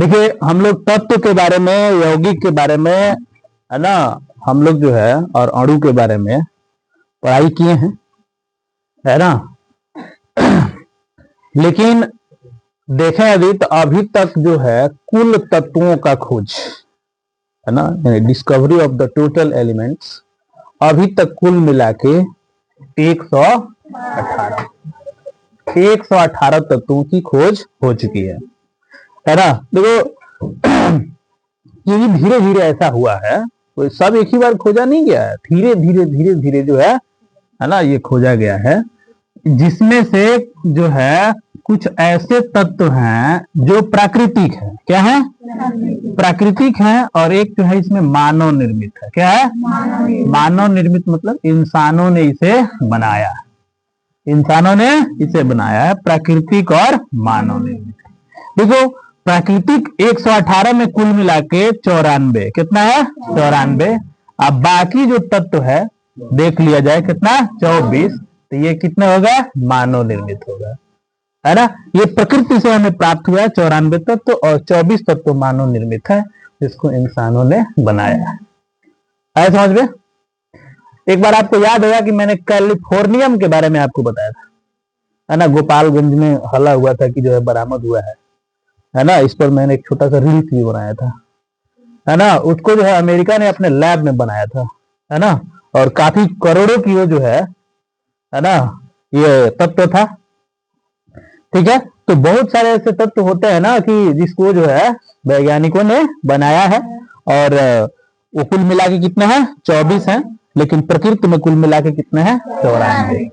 देखिए, हम लोग तत्व के बारे में, यौगिक के बारे में, है ना, हम लोग जो है और अणु के बारे में पढ़ाई किए हैं, है ना। लेकिन देखें अभी तो अभी तक जो है कुल तत्वों का खोज, है ना, discovery of the total elements, अभी तक कुल मिला के 118 तत्वों की खोज हो चुकी है ना। देखो, ये भी धीरे धीरे ऐसा हुआ है, तो सब एक ही बार खोजा नहीं गया है, धीरे धीरे धीरे धीरे जो है ना, ये खोजा गया है, जिसमें से जो है कुछ ऐसे तत्व हैं जो प्राकृतिक है। क्या है? प्राकृतिक है। और एक जो है इसमें मानव निर्मित है। क्या है? मानव निर्मित मतलब इंसानों ने इसे बनाया है, इंसानों ने इसे बनाया है, प्राकृतिक और मानव निर्मित। देखो, प्राकृतिक 118 में कुल मिला के 94, कितना है? 94। अब बाकी जो तत्व है देख लिया जाए, कितना? 24। तो ये कितना होगा? मानव निर्मित होगा, है ना। ये प्रकृति से हमें प्राप्त हुआ है 94 तत्व, और 24 तत्व मानव निर्मित है, जिसको इंसानों ने बनाया है। आया समझ में? एक बार आपको याद होगा कि मैंने कैलिफोर्नियम के बारे में आपको बताया था, है ना। गोपालगंज में हल्ला हुआ था कि जो है बरामद हुआ है ना। इस पर मैंने एक छोटा सा रील्स भी बनाया था, है ना। उसको जो है अमेरिका ने अपने लैब में बनाया था, है ना, और काफी करोड़ों की वो जो है ना, ये तत्व था। ठीक है, तो बहुत सारे ऐसे तत्व होते हैं ना कि जिसको जो है वैज्ञानिकों ने बनाया है, और वो कुल मिला के कितने हैं? 24 हैं, लेकिन प्रकृति में कुल मिला के कितने हैं? 94।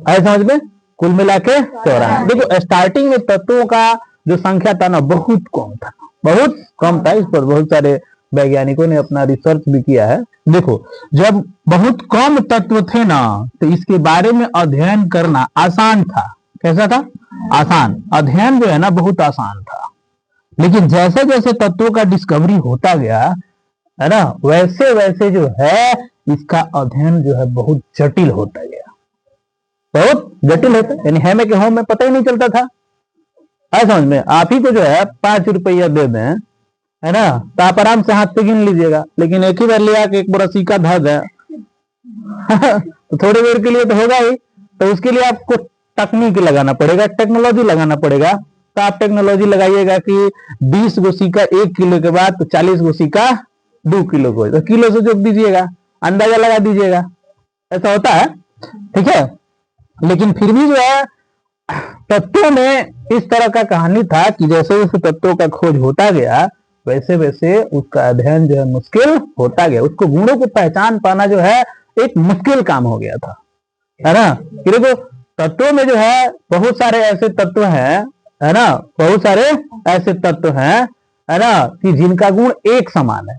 आए समझ में? कुल मिला के 94। देखो, स्टार्टिंग में तत्वों का जो संख्या था ना, बहुत कम था, बहुत कम था। इस पर बहुत सारे वैज्ञानिकों ने अपना रिसर्च भी किया है। देखो, जब बहुत कम तत्व थे ना, तो इसके बारे में अध्ययन करना आसान था। कैसा था? आसान। अध्ययन जो है ना बहुत आसान था। लेकिन जैसे जैसे तत्वों का डिस्कवरी होता गया, है ना, वैसे वैसे जो है इसका अध्ययन जो है बहुत जटिल होता गया, बहुत जटिल होता। यानी है में कि हो में पता ही नहीं चलता था। है समझ में? आप ही को जो है 5 रुपया दे दें, है ना, तो आप आराम से हाथ पे गिन लीजिएगा। लेकिन एक ही बार ले आके एक बड़ा सिक्का धर दें तो थोड़ी देर के लिए तो होगा ही। तो उसके लिए आपको तकनीक लगाना पड़ेगा, टेक्नोलॉजी लगाना पड़ेगा। तो आप टेक्नोलॉजी लगाइएगा कि 20 गो सिक्का 1 किलो के बाद तो 40 गो सिक्का 2 किलो को, तो किलो से जोड़ दीजिएगा, अंदाजा लगा दीजिएगा। ऐसा होता है, ठीक है। लेकिन फिर भी जो है तत्वों में इस तरह का कहानी था कि जैसे जैसे तत्वों का खोज होता गया, वैसे वैसे उसका अध्ययन जो है मुश्किल होता गया। उसको गुणों को पहचान पाना जो है एक मुश्किल काम हो गया था, है ना। देखो, तत्वों में जो है बहुत सारे ऐसे तत्व हैं, है ना, बहुत सारे ऐसे तत्व हैं, है ना, कि जिनका गुण एक समान है,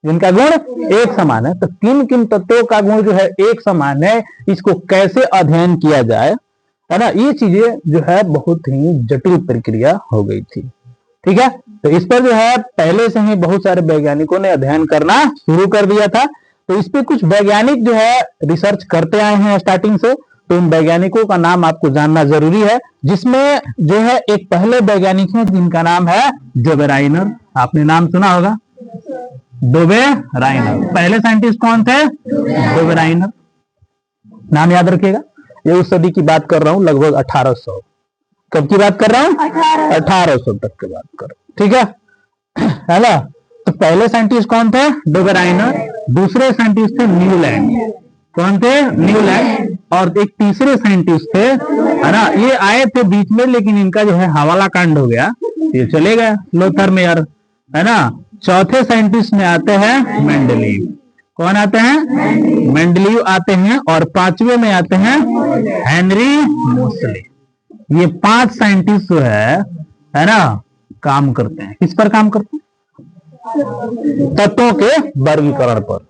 जिनका गुण एक समान है। तो किन किन तत्वों का गुण जो है एक समान है, इसको कैसे अध्ययन किया जाए, है ना, ये चीजें जो है बहुत ही जटिल प्रक्रिया हो गई थी। ठीक है, तो इस पर जो है पहले से ही बहुत सारे वैज्ञानिकों ने अध्ययन करना शुरू कर दिया था। तो इस पे कुछ वैज्ञानिक जो है रिसर्च करते आए हैं स्टार्टिंग से। तो उन वैज्ञानिकों का नाम आपको जानना जरूरी है, जिसमें जो है एक पहले वैज्ञानिक है जिनका नाम है डोबे राइनर। आपने नाम सुना होगा, डोबे राइनर। पहले साइंटिस्ट कौन थे? डोबे राइनर। नाम याद रखिएगा। ये उस सदी की बात कर रहा हूं, लगभग 1800। कब की बात कर रहा हूं? 1800 तक की बात कर रहा हूं। ठीक है ना। तो पहले साइंटिस्ट कौन थे? डोबे राइनर। दूसरे साइंटिस्ट थे न्यूलैंड। कौन थे? न्यूलैंड। और एक तीसरे साइंटिस्ट थे, है ना, ये आए थे बीच में, लेकिन इनका जो है हवाला कांड हो गया, ये चले गए लोथर मेयर, है ना। चौथे साइंटिस्ट में आते हैं मेंडलीव। कौन आते हैं? मेंडलीव आते हैं। और पांचवे में आते हैं हेनरी मोसले। ये 5 साइंटिस्ट जो है ना, काम करते हैं। किस पर काम करते हैं? तत्वों के वर्गीकरण पर।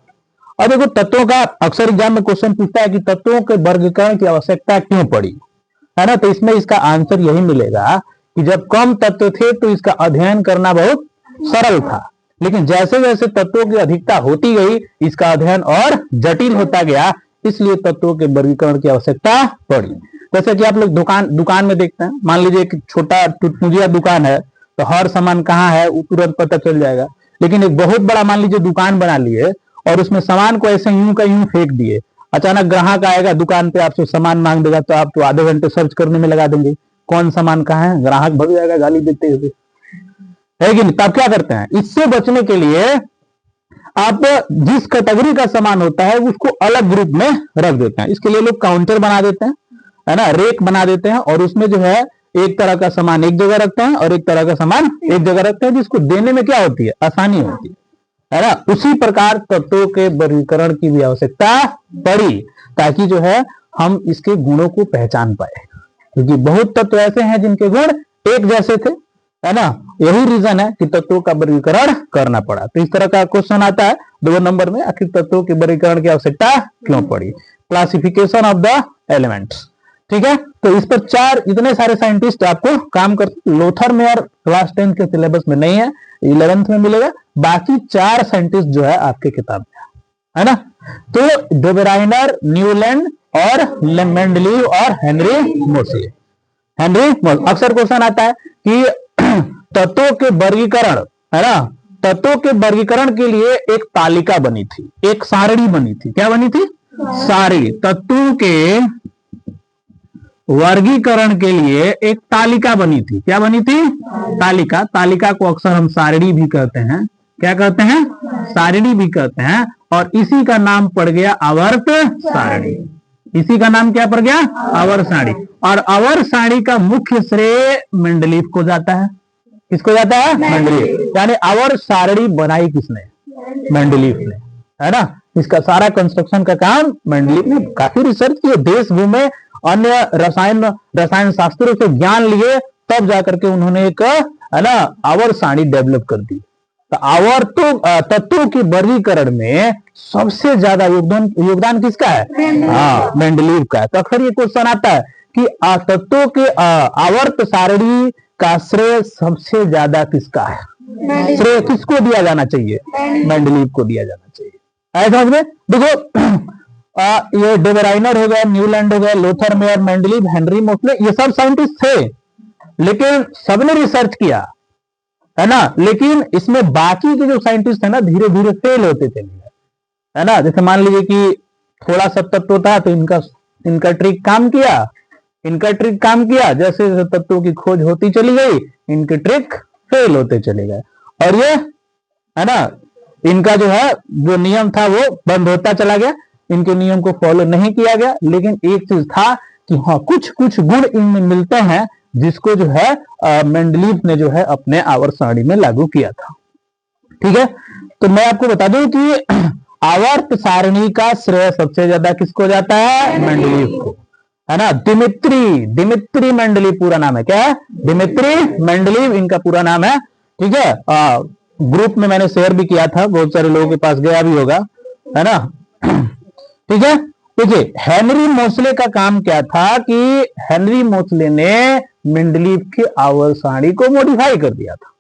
और देखो, तत्वों का अक्सर एग्जाम में क्वेश्चन पूछता है कि तत्वों के वर्गीकरण की आवश्यकता क्यों पड़ी, है ना। तो इसमें इसका आंसर यही मिलेगा कि जब कम तत्व थे तो इसका अध्ययन करना बहुत सरल था, लेकिन जैसे जैसे तत्वों की अधिकता होती गई, इसका अध्ययन और जटिल होता गया, इसलिए तत्वों के वर्गीकरण की आवश्यकता पड़ी। जैसे कि आप लोग दुकान में देखते हैं, मान लीजिए एक छोटा टुटमुजिया दुकान है, तो हर सामान कहाँ है वो तुरंत पता चल जाएगा। लेकिन एक बहुत बड़ा मान लीजिए दुकान बना लिए और उसमें सामान को ऐसे यूं का यूं फेंक दिए, अचानक ग्राहक आएगा दुकान पे आपसे सामान मांग देगा, तो आप तो आधे घंटे सर्च करने में लगा देंगे कौन सामान कहाँ है, ग्राहक भग जाएगा गाली देते हुए, है कि नहीं। तब क्या करते हैं, इससे बचने के लिए आप जिस कैटेगरी का सामान होता है उसको अलग ग्रुप में रख देते हैं। इसके लिए लोग काउंटर बना देते हैं, है ना, रेक बना देते हैं, और उसमें जो है एक तरह का सामान एक जगह रखते हैं और एक तरह का सामान एक जगह रखते हैं, जिसको देने में क्या होती है, आसानी होती है ना। उसी प्रकार तत्वों के वर्गीकरण की भी आवश्यकता पड़ी, ताकि जो है हम इसके गुणों को पहचान पाए, क्योंकि बहुत तत्व ऐसे हैं जिनके गुण एक जैसे थे, है ना। यही रीजन है कि तत्वों का वर्गीकरण करना पड़ा। तो इस तरह का क्वेश्चन आता है 2 नंबर में, आखिर तत्वों के वर्गीकरण की आवश्यकता क्यों पड़ी, क्लासिफिकेशन ऑफ द एलिमेंट्स। ठीक है, तो इस पर 4 इतने सारे साइंटिस्ट आपको काम करते, लोथर में और क्लास 10 के सिलेबस में नहीं है, 11th में मिलेगा। बाकी 4 साइंटिस्ट जो है आपके किताब में है ना। तो डेबराइनर, न्यूलैंड और मेंडलीव और हेनरी मोसले। अक्सर क्वेश्चन आता है कि तत्वों के वर्गीकरण, है ना, तत्वों के वर्गीकरण के लिए एक तालिका बनी थी, एक सारणी बनी थी। क्या बनी थी, सारणी। तत्वों के वर्गीकरण के लिए एक तालिका बनी थी। क्या बनी थी, तालिका। तालिका को अक्सर हम सारणी भी कहते हैं। क्या कहते हैं, सारणी भी कहते हैं। और इसी का नाम पड़ गया आवर्त सारणी। इसी का नाम क्या पड़ गया, आवर्त सारणी। और आवर्त सारणी का मुख्य श्रेय मेंडलीफ को जाता है। किसको जाता है, मेंडलीफ। यानी आवर्त सारणी बनाई किसने, मेंडलीफ ने, है ना। इसका सारा कंस्ट्रक्शन का काम मेंडलीफ ने, काफी रिसर्च किए, देश घूमे, अन्य रसायन शास्त्रों से ज्ञान लिए, तब जाकर के उन्होंने एक, है ना, आवर्त सारणी डेवलप कर दी। तो आवर्तों तत्वों के वर्गीकरण में सबसे ज्यादा योगदान किसका है, हाँ, मेंडलीव का है। तो अक्सर ये क्वेश्चन आता है कि तत्वों के आवर्त सारणी का श्रेय सबसे ज्यादा किसका है, श्रेय किसको दिया जाना चाहिए, मेंडलीव को दिया जाना चाहिए। ऐसा समझ में, देखो ये डेबराइनर हो गया, न्यूलैंड हो गया, Lothar Meyer, Mendeleev, Henry Mosle, ये सब साइंटिस्ट थे, लेकिन सबने रिसर्च किया, है ना। लेकिन इसमें बाकी के जो साइंटिस्ट है ना, धीरे धीरे फेल होते चले गए, है ना। जैसे मान लीजिए कि थोड़ा सा तत्व था तो इनका ट्रिक काम किया, जैसे जैसे तत्वों की खोज होती चली गई, इनके ट्रिक फेल होते चले गए। और ये, है ना, इनका जो है जो नियम था वो बंद होता चला गया, इनके नियम को फॉलो नहीं किया गया। लेकिन एक चीज था कि हाँ, कुछ कुछ गुण इनमें मिलते हैं, जिसको जो है मेंडलीव ने जो है अपने आवर्त सारणी में लागू किया था। ठीक है, तो मैं आपको बता दूं कि आवर्त सारणी का श्रेय सबसे ज्यादा किसको जाता है, मेंडलीव को, है ना। दिमित्री मेंडलीव पूरा नाम है। क्या है, दिमित्री मेंडलीव इनका पूरा नाम है। ठीक है, ग्रुप में मैंने शेयर भी किया था, बहुत सारे लोगों के पास गया भी होगा, है ना। ठीक है, देखिए हेनरी मोसले का काम क्या था कि हेनरी मोसले ने मेंडलीव के आवर्त सारणी को मॉडिफाई कर दिया था।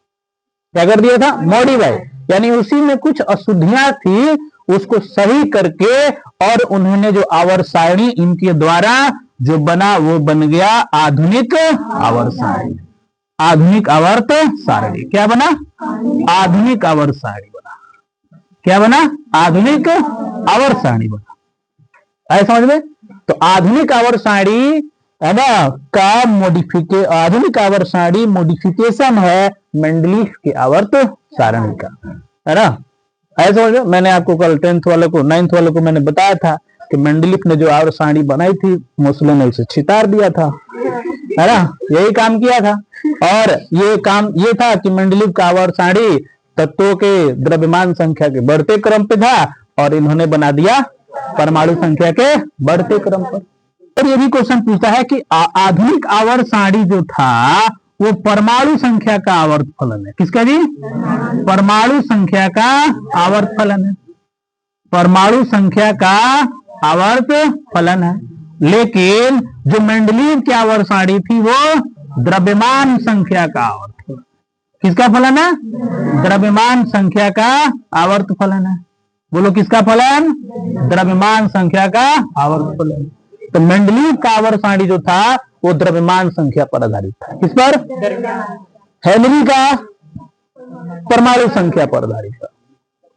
क्या कर दिया था, मॉडिफाई, यानी उसी में कुछ अशुद्धियां थी, उसको सही करके, और उन्होंने जो आवर्त सारणी इनके द्वारा जो बना वो बन गया आधुनिक आवर्त सारणी। आधुनिक आवर्त सारणी क्या बना, आधुनिक आवर्त सारणी बना। क्या बना, आधुनिक आवर्त सारणी बना। समझ में, तो आधुनिक आवर्त सारणी, है ना, का आधुनिक आवर्त सारणी मॉडिफिकेशन है मेंडलीव के आवर्त सारणी का, है ना। ऐसा समझ में, मैंने आपको कल 10th वाले को 9th वाले को मैंने बताया था कि मेंडलीव ने जो आवर्त सारणी बनाई थी, मोसले ने उसे छितार दिया था, है ना, यही काम किया था। और ये काम ये था कि मेंडलीव का आवर्त सारणी तत्वों के द्रव्यमान संख्या के बढ़ते क्रम पे था, और इन्होंने बना दिया परमाणु संख्या के बढ़ते क्रम पर। और ये भी क्वेश्चन पूछता है कि आधुनिक आवर्त सारणी जो था वो परमाणु संख्या का आवर्त फलन है। किसका जी, परमाणु संख्या का आवर्त फलन है, परमाणु संख्या का आवर्त फलन है। लेकिन जो मेंडलीव की आवर्त सारणी थी वो द्रव्यमान संख्या का आवर्त फलन। किसका फलन है, द्रव्यमान संख्या का आवर्त फलन है। बोलो किसका फलन, द्रव्यमान संख्या का आवर्त फलन। तो मेंडलीव का आवर्त सारणी जो था वो द्रव्यमान संख्या पर आधारित था। किस पर, हेनरी का परमाणु संख्या पर आधारित था।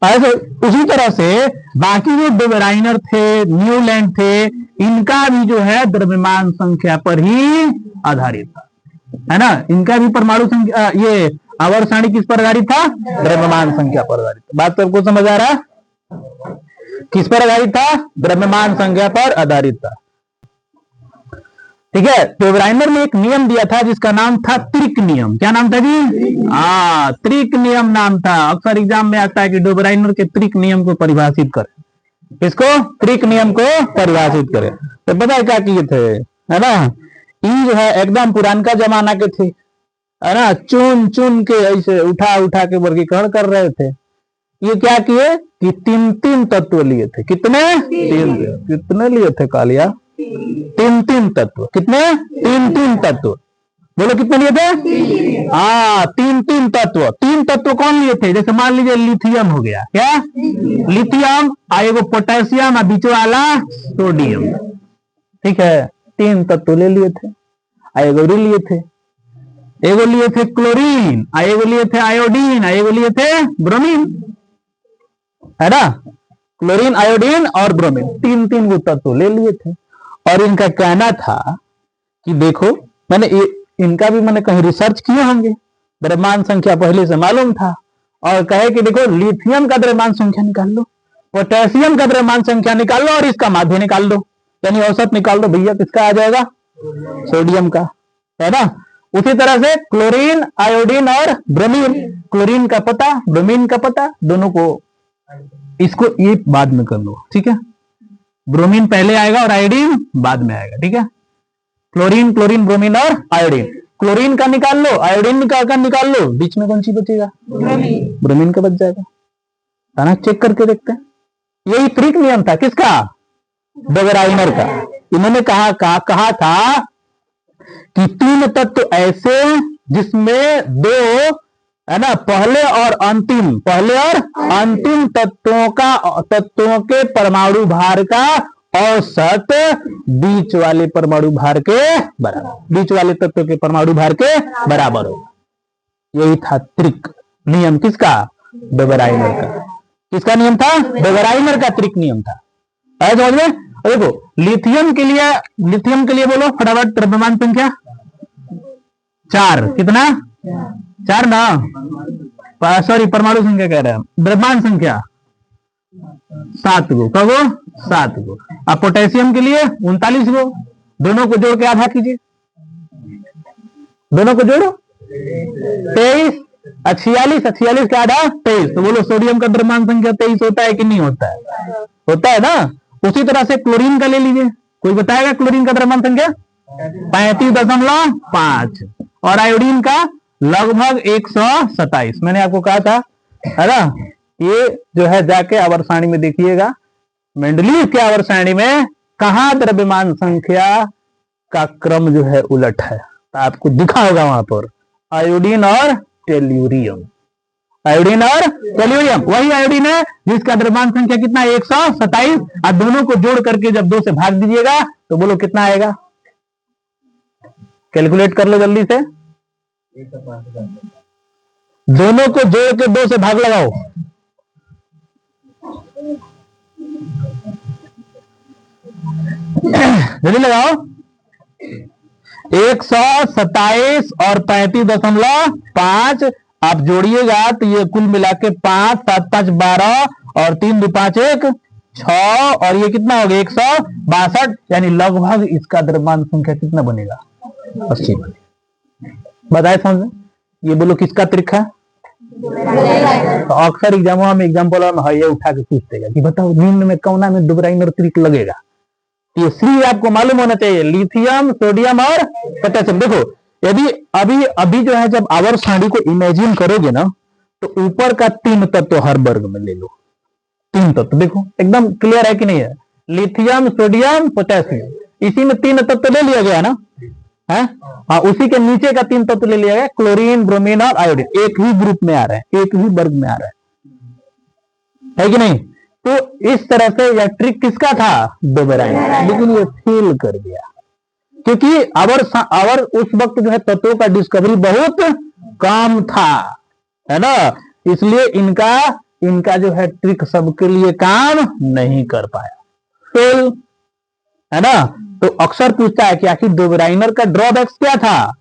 ऐसे उसी तरह से बाकी जो डोबेराइनर थे, न्यूलैंड थे, इनका भी जो है द्रव्यमान संख्या पर ही आधारित था, है ना। इनका भी परमाणु संख्या, ये आवर्त सारणी किस पर आधारित था? द्रव्यमान संख्या पर आधारित। बात सबको समझ आ रहा? किस पर आधारित था? द्रव्यमान संख्या पर आधारित था। ठीक है। डोबेराइनर ने एक नियम दिया था जिसका नाम था त्रिक नियम। क्या नाम था जी? त्रिक नियम नाम था। अक्सर एग्जाम में आता है कि डोबेराइनर के त्रिक नियम को परिभाषित करें। इसको त्रिक नियम को परिभाषित करें। तो पता है क्या किए थे, है ना, ये जो है एकदम पुरानका जमाना के थे, है ना, चुन चुन के ऐसे उठा उठा के वर्गीकरण कर रहे थे। ये क्या किए कि तीन तीन तत्व लिए थे। कितने? तीन। कितने लिए थे कालिया? तीन तीन तत्व। कितने? तीन तीन तत्व। बोलो कितने लिए थे? तीन तीन तत्व। तीन तत्व कौन लिए थे? जैसे मान लीजिए लिथियम हो गया। क्या? लिथियम, एगो पोटेशियम और बीच वाला सोडियम। ठीक है, तीन तत्व ले लिए थे। एगो लिए थे, एगो लिए थे क्लोरीन, एगो लिए थे आयोडीन, एगो लिए थे ब्रोमीन, है ना। क्लोरीन, आयोडीन और ब्रोमीन, तीन तीन वो तत्व ले लिए थे। और इनका कहना था कि देखो, मैंने इनका भी मैंने कहीं रिसर्च किए होंगे, द्रव्यमान संख्या पहले से मालूम था, और कहे कि देखो लिथियम का द्रव्यमान संख्या निकाल लो, पोटेशियम का द्रव्यमान संख्या निकाल लो और इसका माध्य निकाल दो, यानी औसत निकाल दो। भैया किसका आ जाएगा? सोडियम का, है ना। उसी तरह से क्लोरीन, आयोडीन और ब्रोमीन, क्लोरीन का पता, ब्रोमीन का पता, दोनों को, इसको ये बाद में कर लो। ठीक है, ब्रोमीन पहले आएगा और आयोडीन बाद में आएगा। ठीक है, क्लोरीन, क्लोरीन, ब्रोमीन और आयोडीन। क्लोरीन का निकाल लो, आयोडीन का निकाल लो, बीच में कौन सी बचेगा? ब्रोमीन का बच जाएगा, है ना। चेक करके देखते हैं। यही त्रिक नियम था किसका? डोबेराइनर का। इन्होंने कहा था कि तीन तत्व ऐसे जिसमें दो, है ना, पहले और अंतिम तत्वों के परमाणु भार का औसत बीच वाले परमाणु भार के बराबर, बीच वाले तत्व के परमाणु भार के बराबर हो। यही था त्रिक नियम। किसका? डोबेराइनर का। किसका नियम था? डोबेराइनर का त्रिक नियम था। आया समझ में? देखो लिथियम के लिए बोलो फटाफट द्रव्यमान संख्या 4। कितना? 4 ना, सॉरी परमाणु संख्या कह रहे हैं। द्रव्यमान संख्या 7 गो। कब? 7 गो। अब पोटेशियम के लिए 39 गो। दोनों को जोड़ के आधा कीजिए, दोनों को जोड़ो 23, 46 का आधा 23। तो बोलो सोडियम का द्रव्यमान संख्या 23 होता है कि नहीं होता है? होता है ना। उसी तरह से क्लोरीन का ले लीजिए। कोई बताएगा क्लोरीन का द्रव्यमान संख्या? 35.5 और आयोडीन का लगभग 127। मैंने आपको कहा था, है ना, ये जो है जाके आवर्त सारणी में देखिएगा, मेंडलीव के आवर्त सारणी में कहां द्रव्यमान संख्या का क्रम जो है उलट है, तो आपको दिखा होगा वहां पर आयोडीन और टेल्यूरियम। आयोडीन और टेल्यूरियम वही आयोडीन है जिसका द्रव्यमान संख्या कितना है? 127। और दोनों को जोड़ करके जब 2 से भाग दीजिएगा तो बोलो कितना आएगा? कैलकुलेट कर लो जल्दी से। दोनों को जोड़ के 2 से भाग लगाओ। जल्दी लगाओ। 127 और 35.5 आप जोड़िएगा तो ये कुल मिला के 5, 7, 5, 12 और 3, 2, 5, 1, 6 और ये कितना हो गया? 162। यानी लगभग इसका द्रव्यमान संख्या कितना बनेगा? 80 बनेगा। बताए समझ में? ये बोलो किसका त्रिक है? तो अक्सर एग्जामों में एग्जाम्पल ये उठा के पूछ देगा कि बताओ निम्न में कौना में डोबेराइनर त्रिक लगेगा। ये सी आपको मालूम होना चाहिए, लिथियम, सोडियम और पोटेशियम। देखो यदि अभी जो है जब आवर्त सारणी को इमेजिन करोगे ना, तो ऊपर का 3 तत्व हर वर्ग में ले लो। 3 तत्व देखो एकदम क्लियर है कि नहीं है? लिथियम, सोडियम, पोटेशियम, इसी में 3 तत्व ले लिया गया ना, है? हाँ, उसी के नीचे का 3 तत्व ले लिया गया, क्लोरीन, ब्रोमीन और आयोडीन। एक ही ग्रुप में आ रहे हैं, एक ही वर्ग में आ रहे है कि नहीं? तो इस तरह से यह ट्रिक किसका था? डोबेराइनर। लेकिन ये फेल कर गया क्योंकि आवर उस वक्त जो है तत्वों का डिस्कवरी बहुत काम था, है ना, इसलिए इनका जो है ट्रिक सबके लिए काम नहीं कर पाया। फेल, है ना। तो अक्सर पूछता है कि आखिर डोबराइनर का ड्रॉबैक्स क्या था,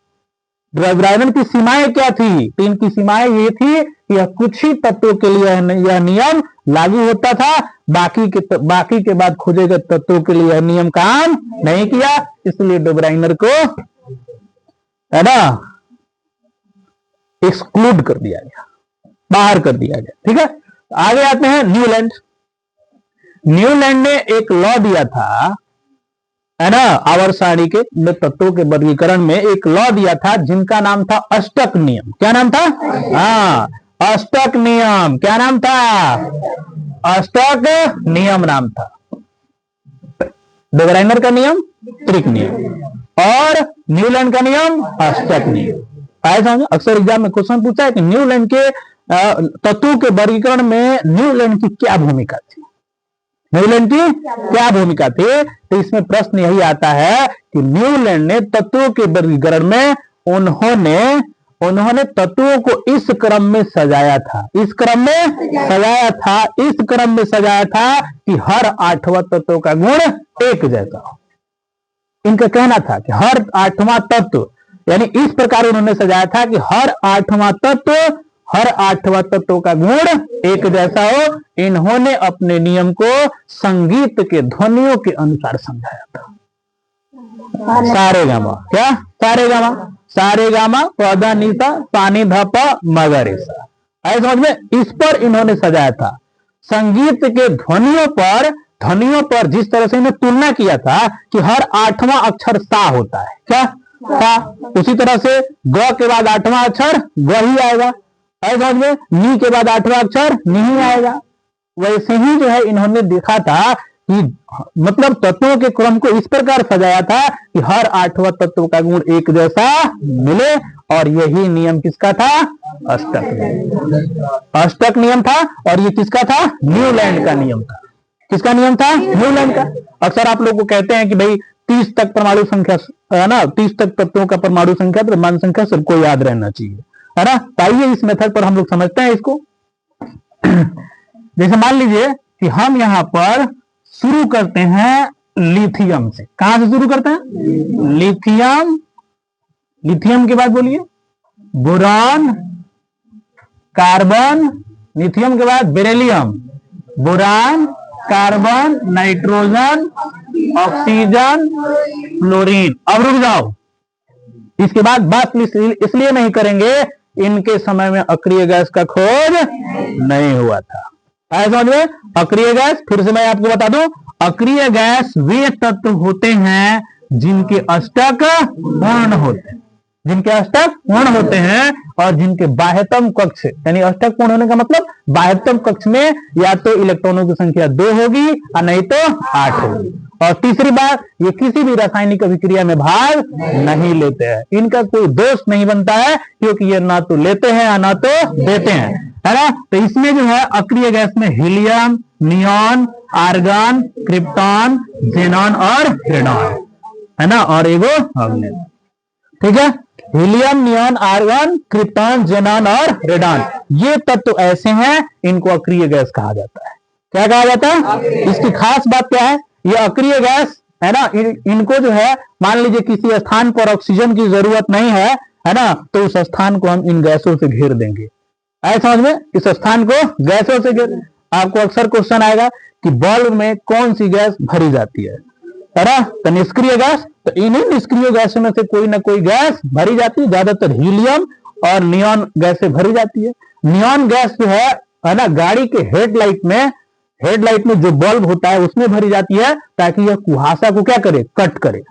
डोबराइनर की सीमाएं क्या थी। तो इनकी सीमाएं ये थी कि यह कुछ ही तत्वों के लिए यह नियम लागू होता था, बाकी के बाद खोजे गए तत्वों के लिए यह नियम काम नहीं किया, इसलिए डोबराइनर को, है ना, एक्सक्लूड कर दिया गया, बाहर कर दिया गया। ठीक है, आगे आते हैं न्यूलैंड। न्यूलैंड ने एक लॉ दिया था, है ना, आवर्त सारणी के तत्वों के वर्गीकरण में एक लॉ दिया था जिनका नाम था अष्टक नियम। क्या नाम था? हाँ, अष्टक नियम। क्या नाम था? अष्टक नियम नाम था। डोबराइनर का नियम त्रिक नियम और न्यूलैंड का नियम अष्टक नियम। आए समझ? अक्सर एग्जाम में क्वेश्चन पूछा है कि न्यूलैंड के तत्वों के वर्गीकरण में न्यूलैंड की क्या भूमिका थी, न्यूलैंड की क्या भूमिका थी। तो इसमें प्रश्न यही आता है कि न्यूलैंड ने तत्वों के वर्गीकरण में उन्होंने तत्वों को इस क्रम में सजाया था, इस क्रम में सजाया था कि हर 8वां तत्व का गुण एक जैसा हो। इनका कहना था कि हर 8वां तत्व, यानी इस प्रकार उन्होंने सजाया था कि हर 8वां तत्व का गुण एक जैसा हो। इन्होंने अपने नियम को संगीत के ध्वनियों के अनुसार समझाया था। सारे गामा, क्या सारे गामा, सारे गामा पौधा नीसा पानी धपा मगरेसा, ऐसे समझ में, इस पर इन्होंने सजाया था। संगीत के ध्वनियों पर जिस तरह से इन्हें तुलना किया था कि हर 8वां अक्षर सा होता है, क्या सा, उसी तरह से ग के बाद 8वां अक्षर ग ही आएगा, ऐसे समझ में, नी के बाद 8वां अक्षर नहीं आएगा। वैसे ही जो है इन्होंने देखा था कि मतलब तत्वों के क्रम को इस प्रकार सजाया था कि हर 8वां तत्व का गुण एक जैसा मिले, और यही नियम किसका था? अष्टक नियम था। और ये किसका था? न्यूलैंड का नियम था। किसका नियम था? न्यूलैंड का। अक्सर आप लोग को कहते हैं कि भाई 30 तक परमाणु संख्या, है ना, 30 तक तत्वों का परमाणु संख्या, परमाणु संख्या सबको याद रहना चाहिए, है ना। आइए इस मेथड पर हम लोग समझते हैं इसको। जैसे मान लीजिए कि हम यहां पर शुरू करते हैं लिथियम से। कहां से शुरू करते हैं? लिथियम। लिथियम के बाद बोलिए बोरान, कार्बन, लिथियम के बाद beryllium, boron, carbon, nitrogen, oxygen, fluorine. अब रुक जाओ, इसके बाद बात इसलिए नहीं करेंगे, इनके समय में अक्रिय गैस का खोज नहीं हुआ था। समझ में? अक्रिय गैस, फिर से मैं आपको बता दूं, अक्रिय गैस वे तत्व होते हैं जिनके अष्टक पूर्ण होते हैं, जिनके अष्टक पूर्ण होते हैं और जिनके बाह्यतम कक्ष, यानी अष्टक पूर्ण होने का मतलब बाह्यतम कक्ष में या तो इलेक्ट्रॉनों की संख्या 2 होगी और नहीं तो 8 होगी। और तीसरी बात, ये किसी भी रासायनिक अभिक्रिया में भाग नहीं लेते हैं। इनका कोई दोष नहीं बनता है, क्योंकि ये ना तो लेते हैं और ना तो देते हैं, है ना। तो इसमें जो है अक्रिय गैस में helium, neon, argon, krypton, xenon और रेडॉन, है ना, और एगो ऑर्गेन। ठीक है, helium, neon, argon, krypton, xenon और रेडॉन, ये तत्व ऐसे हैं, इनको अक्रिय गैस कहा जाता है। क्या कहा जाता है? इसकी खास बात क्या है? ये अक्रिय गैस, है ना, इनको जो है मान लीजिए किसी स्थान पर ऑक्सीजन की जरूरत नहीं है ना, तो उस स्थान को हम इन गैसों से घेर देंगे। आए समझ में? इस स्थान को गैसों से घेर। आपको अक्सर क्वेश्चन आएगा कि बल्ब में कौन सी गैस भरी जाती है ना, तो निष्क्रिय गैस। तो इन्हीं निष्क्रिय गैसों में से कोई ना कोई गैस भरी जाती है, ज्यादातर हीलियम और नियॉन गैसें भरी जाती है। नियॉन गैस जो है ना, गाड़ी के हेडलाइट में जो बल्ब होता है उसमें भरी जाती है, ताकि यह कुहासा को क्या करे? कट करे।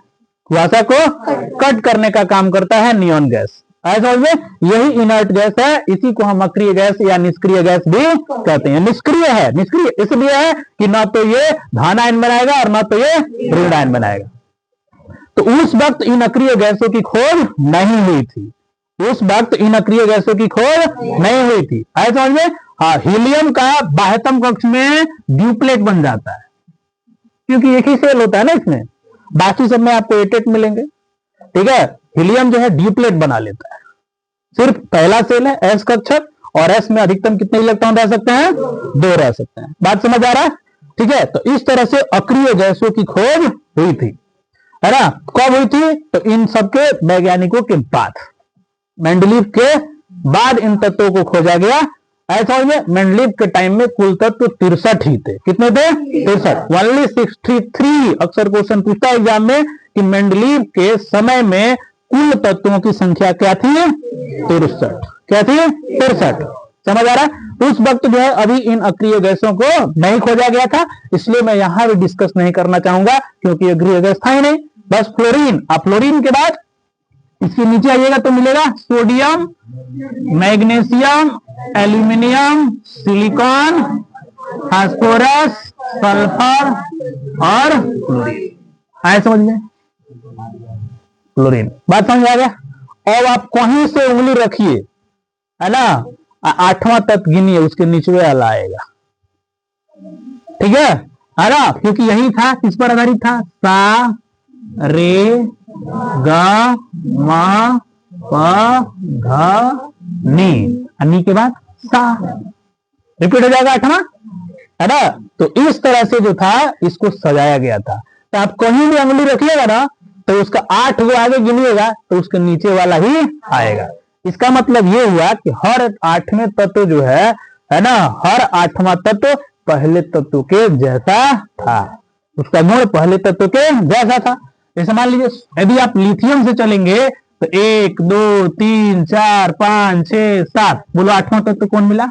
कुहासा को कट करने का काम करता है नियॉन गैस। ऐसा समझ में? यही इनर्ट गैस है, इसी को हम अक्रिय गैस या निष्क्रिय गैस भी कहते हैं। निष्क्रिय है, निष्क्रिय इसलिए है कि ना तो ये धन आयन बनाएगा और ना तो ये ऋण आयन बनाएगा। तो उस वक्त इन अक्रिय गैसों की खोज नहीं हुई थी, उस वक्त इन अक्रिय गैसों की खोज नहीं हुई थी। ऐसा समझ में? हाँ, हीलियम का बाह्यतम कक्ष में ड्यूप्लेट बन जाता है, क्योंकि एक ही सेल होता है ना इसमें, बाकी सब में आपको एटेट मिलेंगे। ठीक है, हीलियम जो है ड्यूप्लेट बना लेता है, सिर्फ पहला सेल है एस कक्षक, और एस में अधिकतम कितने इलेक्ट्रॉन रह सकते हैं? 2 रह सकते हैं। बात समझ आ रहा है? ठीक है, तो इस तरह से अक्रिय गैसों की खोज हुई थी, है ना। कब हुई थी? तो इन सबके वैज्ञानिकों के बाद, मेंडलीव के बाद इन तत्वों को खोजा गया। ऐसा हो गया, मेंडलीव के टाइम में कुल तत्व 63 ही थे। कितने थे? 63। ओनली 63। अक्सर क्वेश्चन पूछता है एग्जाम में कि मेंडलीव के समय में कुल तत्वों की संख्या क्या थी? 63। क्या थी? 63। समझ आ रहा है? उस वक्त जो है अभी इन अक्रिय गैसों को नहीं खोजा गया था, इसलिए मैं यहां भी डिस्कस नहीं करना चाहूंगा, क्योंकि अक्रिय गैस था ही नहीं। बस फ्लोरीन। अब फ्लोरीन के बाद इसके नीचे आइएगा तो मिलेगा sodium, magnesium, aluminium, silicon, phosphorus, sulphur और क्लोरीन। आए समझ में? क्लोरीन। बात समझ आ गया? अब आप कहीं से उंगली रखिए, है ना, 8वां तत्व गिनिए, उसके नीचे वाला आएगा। ठीक है ना, क्योंकि यही था, किस पर आधारित था? सा रे ग म प ध नी के बाद सा, रिपीट हो जाएगा 8वां, है ना। तो इस तरह से जो था इसको सजाया गया था। तो आप कहीं भी उंगली रखिएगा ना, तो उसका 8 को आगे गिनिएगा तो उसके नीचे वाला ही आएगा। इसका मतलब ये हुआ कि हर 8वें तत्व जो है ना, हर 8वां तत्व पहले तत्व के जैसा था, उसका गुण पहले तत्व के जैसा था। जैसे मान लीजिए यदि आप लिथियम से चलेंगे तो 1 2 3 4 5 6 7, बोलो 8वां तत्व कौन मिला?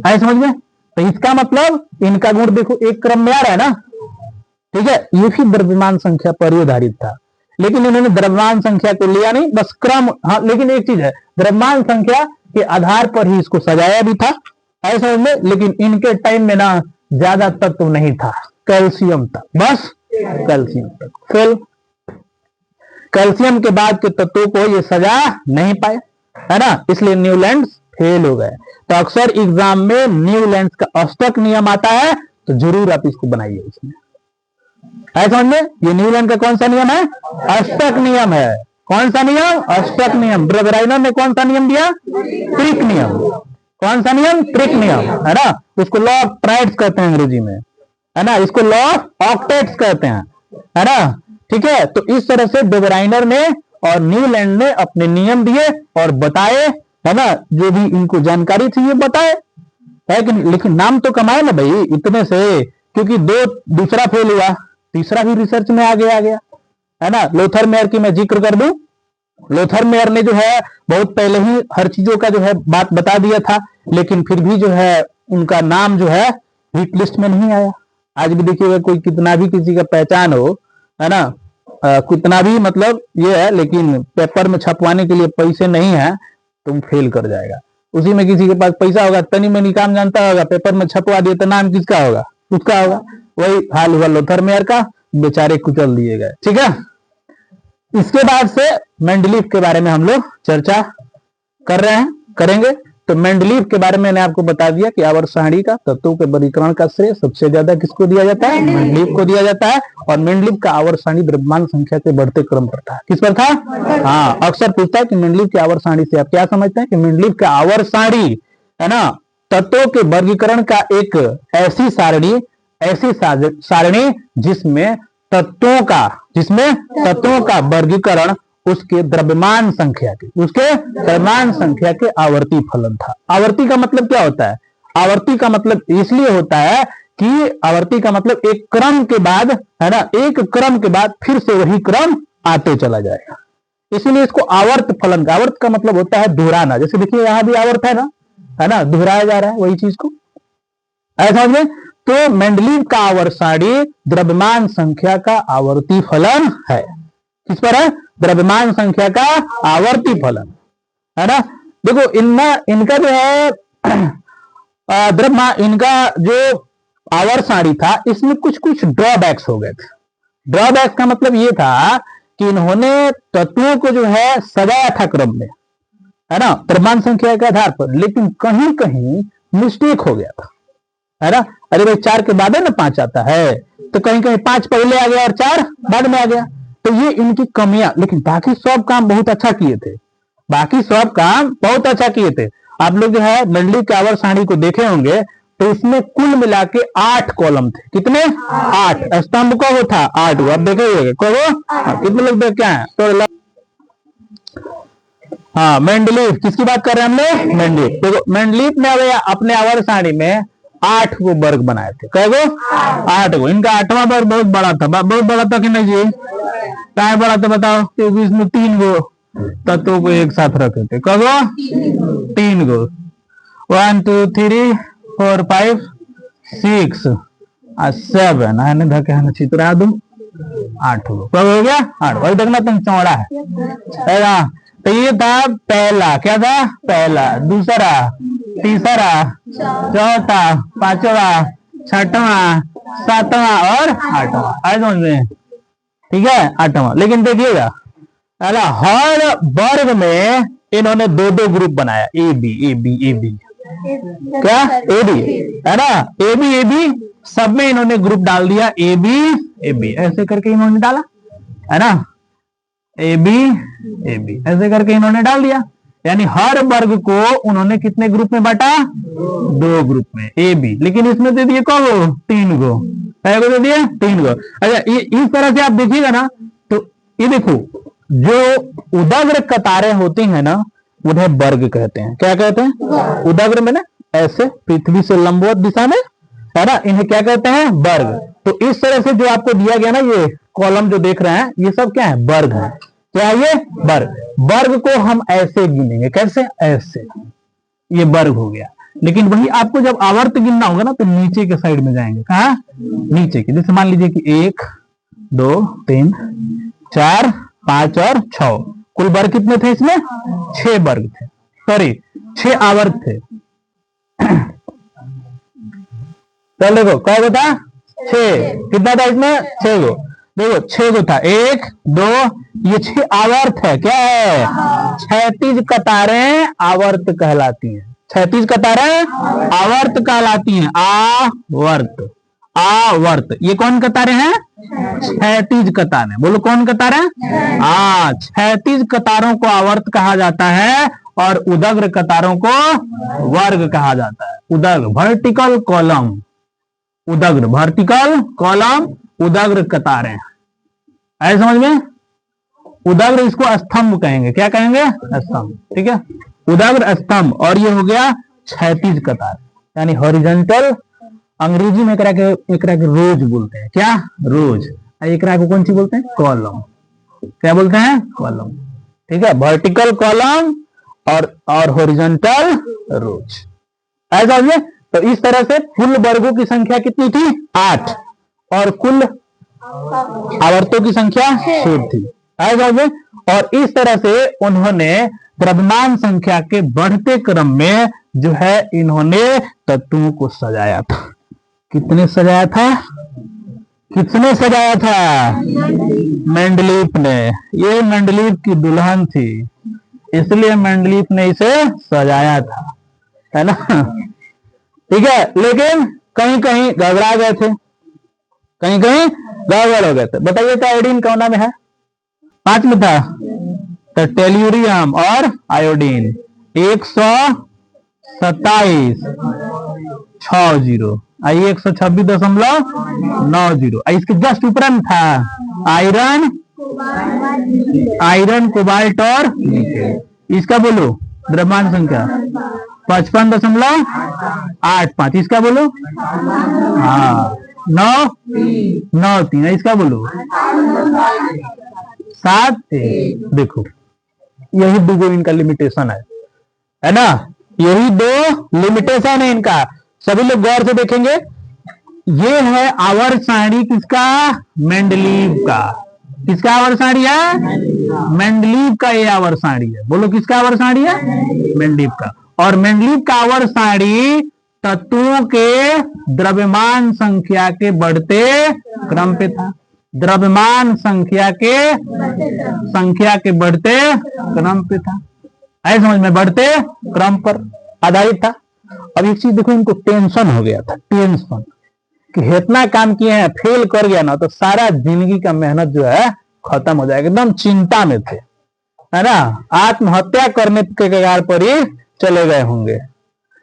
है समझ में? तो इसका मतलब इनका गुण देखो एक क्रम में आ रहा है ना। ठीक है, ये भी द्रव्यमान संख्या पर ही आधारित था, लेकिन इन्होंने द्रव्यमान संख्या को लिया नहीं, बस क्रम। हाँ, लेकिन एक चीज है, द्रव्यमान संख्या के आधार पर ही इसको सजाया भी था, ऐसा में। लेकिन इनके टाइम में ना ज्यादा तत्व नहीं था, कैल्शियम था, बस कैल्शियम तक। फिर कैल्शियम के बाद के तत्वों को ये सजा नहीं पाए, है ना, इसलिए न्यूलैंड फेल हो गए। तो अक्सर एग्जाम में न्यूलैंड का अष्टक नियम आता है, तो जरूर आप इसको बनाइए उसमें। समझ में? ये न्यूलैंड का कौन सा नियम है? अष्टक नियम है। कौन सा नियम? अष्टक नियम। ब्रगराइनर ने कौन सा नियम दिया? ट्रिक नियम। कौन सा नियम? ट्रिक नियम, है ना। इसको लॉ ऑफ ट्राइड्स कहते हैं अंग्रेजी में, है ना। इसको लॉ ऑफ ऑक्टेट्स कहते हैं, है ना। ठीक है, तो इस तरह से ब्रगराइनर ने और न्यूलैंड ने अपने नियम दिए और बताए, है ना, जो भी इनको जानकारी थी ये बताए, है कि नहीं। लेकिन नाम तो कमाए ना भाई इतने से, क्योंकि दूसरा फेल हुआ, तीसरा भी रिसर्च में आ गया, है ना। लोथर मेयर की मैं जिक्र कर दूं, लोथर मेयर ने जो है बहुत पहले ही हर चीजों का जो है बात बता दिया था, लेकिन फिर भी जो है उनका नाम जो है हिट लिस्ट में नहीं आया। आज भी देखिएगा, कोई कितना भी किसी का पहचान हो, है ना, कितना भी मतलब ये है, लेकिन पेपर में छपवाने के लिए पैसे नहीं है, तुम फेल कर जाएगा। उसी में किसी के पास पैसा होगा, तनी मनी काम जानता होगा, पेपर में छपवा दिए तो नाम किसका होगा? उसका होगा। वही हाल हुआ लोथर मेयर का, बेचारे कुचल दिए गए। ठीक है, इसके बाद से मेंडलीव के बारे में हम लोग चर्चा करेंगे। तो मेंडलीव के बारे में मैंने आपको बता दिया कि आवर्त सारणी का तत्वों के वर्गीकरण का श्रेय सबसे ज्यादा किसको दिया जाता है? मेंडलीव को दिया जाता है। और मेंडलीव का आवर्त सारणी द्रव्यमान संख्या के बढ़ते क्रम पर था। किस पर था? हाँ, अक्सर पूछता है कि मेंडलीव की आवर्त सारणी से आप क्या समझते हैं? कि मेंडलीव का आवर्त सारणी, है ना, तत्वों के वर्गीकरण का एक ऐसी सारणी जिसमें तत्वों का वर्गीकरण उसके द्रव्यमान संख्या के आवर्ती फलन था। आवर्ती का मतलब क्या होता है? आवर्ती का मतलब इसलिए होता है कि आवर्ती का मतलब एक क्रम के बाद, है ना, एक क्रम के बाद फिर से वही क्रम आते चला जाएगा, इसीलिए इसको आवर्त फलन का। आवर्त का मतलब होता है दोहराना। जैसे देखिए यहां भी आवर्त है ना, है ना, दोहराया जा रहा है वही चीज को, ऐसा समझ में। तो मेंडलीव का आवर्त सारणी द्रव्यमान संख्या का आवर्ती फलन है। किस पर है? द्रव्यमान संख्या का आवर्ती फलन, है ना। देखो इनका जो है इनका जो आवर्त सारणी था, इसमें कुछ ड्रॉबैक्स हो गए थे। ड्रॉबैक्स का मतलब ये था कि इन्होंने तत्वों को जो है सजाया था क्रम में, है ना, द्रव्यमान संख्या के आधार पर, लेकिन कहीं कहीं मिस्टेक हो गया था, है ना। अरे भाई 4 के बाद है ना 5 आता है, तो कहीं कहीं 5 पहले आ गया और 4 बाद में आ गया, तो ये इनकी कमियां। लेकिन बाकी सब काम बहुत अच्छा किए थे, बाकी सब काम बहुत अच्छा किए थे। आप लोग जो है मंडली की आवर सारणी को देखे होंगे तो इसमें कुल मिला के 8 कॉलम थे। कितने? 8। स्तंभ को वो था 8। अब देखे कितने लोग देख क्या है तो हाँ मेंडलीफ किसकी बात कर रहे हैं हम लोग? मेंडलीफ। देखो मेंडलीफ ने अपने आवर सारणी में 8 को वर्ग बनाए थे। कै गो? 8 को। इनका 8वां वर्ग बहुत बड़ा था। बहुत बड़ा था कि नहीं जी? क्या बड़ा था बताओ? क्योंकि इसमें 3 गो तत्वों को एक साथ रखे थे। कै गो? 3 गो। 1 2 3 4 5 6 और 7 आने धके है चित्रा दूं 8 गो। कब हो गया? 8। वही देखना तुम चौड़ा है। तो ये था पहला। क्या था? पहला। दूसरा, तीसरा, चौथा, पांचवा, छठवा, सातवां और 8वां। आज समझ में? ठीक है 8वां। लेकिन देखिएगा पहला हर वर्ग में इन्होंने 2-2 ग्रुप बनाया। A B A B A B. क्या? ए बी है ना? ए बी ए बी सब में इन्होंने ग्रुप डाल दिया। ए बी ऐसे करके इन्होंने डाला है ना? ए बी ऐसे करके इन्होंने डाल दिया। यानी हर वर्ग को उन्होंने कितने ग्रुप में बांटा? 2 ग्रुप में। A B. लेकिन इसमें दे दिए कब? 3 गो। को दे दिए 3 गो। अच्छा ये इस तरह से आप देखिएगा ना तो ये देखो जो उदग्र कतारें होती हैं ना उन्हें वर्ग कहते हैं। क्या कहते हैं? उदग्र में ना ऐसे पृथ्वी से लंबवत दिशा में है ना इन्हें क्या कहते हैं? वर्ग। तो इस तरह से जो आपको दिया गया ना ये कॉलम जो देख रहे हैं ये सब क्या है? वर्ग है। क्या है ये? वर्ग। वर्ग को हम ऐसे गिनेंगे। कैसे? ऐसे। ये वर्ग हो गया। लेकिन वही आपको जब आवर्त गिनना होगा ना तो नीचे के साइड में जाएंगे। कहा? नीचे के। जैसे मान लीजिए कि 1 2 3 4 5 और 6 कुल वर्ग कितने थे इसमें? 6 वर्ग थे। सॉरी 6 आवर्त थे। चल देखो क्या होता? 6। कितना था इसमें? 6 गो। देखो 6 गो था। 1 2 ये 6 आवर्त है। क्या है? क्षैतिज कतारें आवर्त कहलाती हैं। क्षैतिज कतारें आवर्त कहलाती हैं। आवर्त। आवर्त। ये कौन कतारें हैं? क्षैतिज कतारें। बोलो कौन कतारें? क्षैतिज कतारों को आवर्त कहा जाता है और उदग्र कतारों को वर्ग कहा जाता है। उदग्र वर्टिकल कॉलम। उदग्र वर्टिकल कॉलम उदग्र कतारें। ऐसे समझ में? उदग्र इसको स्तंभ कहेंगे। क्या कहेंगे? स्तंभ। ठीक है उदग्र स्तंभ। और ये हो गया क्षैतिज कतार यानी हॉरिजॉन्टल। अंग्रेजी में एकरा के रोज बोलते हैं। क्या? रोज। एकरा को कौन सी बोलते हैं? कॉलम। क्या बोलते हैं? कॉलम। ठीक है वर्टिकल कॉलम और हॉरिजॉन्टल रोज। ऐसा समझे? तो इस तरह से कुल वर्गों की संख्या कितनी थी? 8 और कुल आवर्तों की संख्या 6 थी। और इस तरह से उन्होंने द्रव्यमान संख्या के बढ़ते क्रम में जो है इन्होंने तत्वों को सजाया था। कितने सजाया था? किसने सजाया था? मेंडलीफ ने। ये मेंडलीफ की दुल्हन थी इसलिए मेंडलीफ ने इसे सजाया था है ना? ठीक है लेकिन कहीं कहीं गड़बड़ा गए थे। कहीं कहीं गड़बड़ हो गए थे। बताइए तो आयोडीन कौन में है? 5 में था तो टेल्यूरियम और आयोडीन 127.60 आई 126.90। इसके जस्ट ऊपर में था आयरन कोबाल्ट और निकेल। इसका बोलो द्रव्यमान संख्या 55.85। इसका बोलो 9.3। इसका बोलो 7। देखो यही 2 इनका लिमिटेशन है ना? यही 2 लिमिटेशन है इनका। सभी लोग गौर से देखेंगे। ये है आवर्त सारणी किसका? मेंडलीव का। किसका आवर्त सारणी है? मेंडलीव का ये आवर्त सारणी है। बोलो किसका आवर्त सारणी है? मेंडलीव का। और मेंडलीव का आवर्त सारणी तत्वों के द्रव्यमान संख्या के बढ़ते क्रम पे था। द्रव्यमान संख्या के बढ़ते क्रम पे था। ऐसे समझ में? बढ़ते क्रम पर आधारित था। अब एक चीज देखो इनको टेंशन हो गया था। टेंशन कि इतना काम किए हैं फेल कर गया ना तो सारा जिंदगी का मेहनत जो है खत्म हो जाएगा। एकदम चिंता में थे। है ना, आत्महत्या करने के कगार पर ही चले गए होंगे।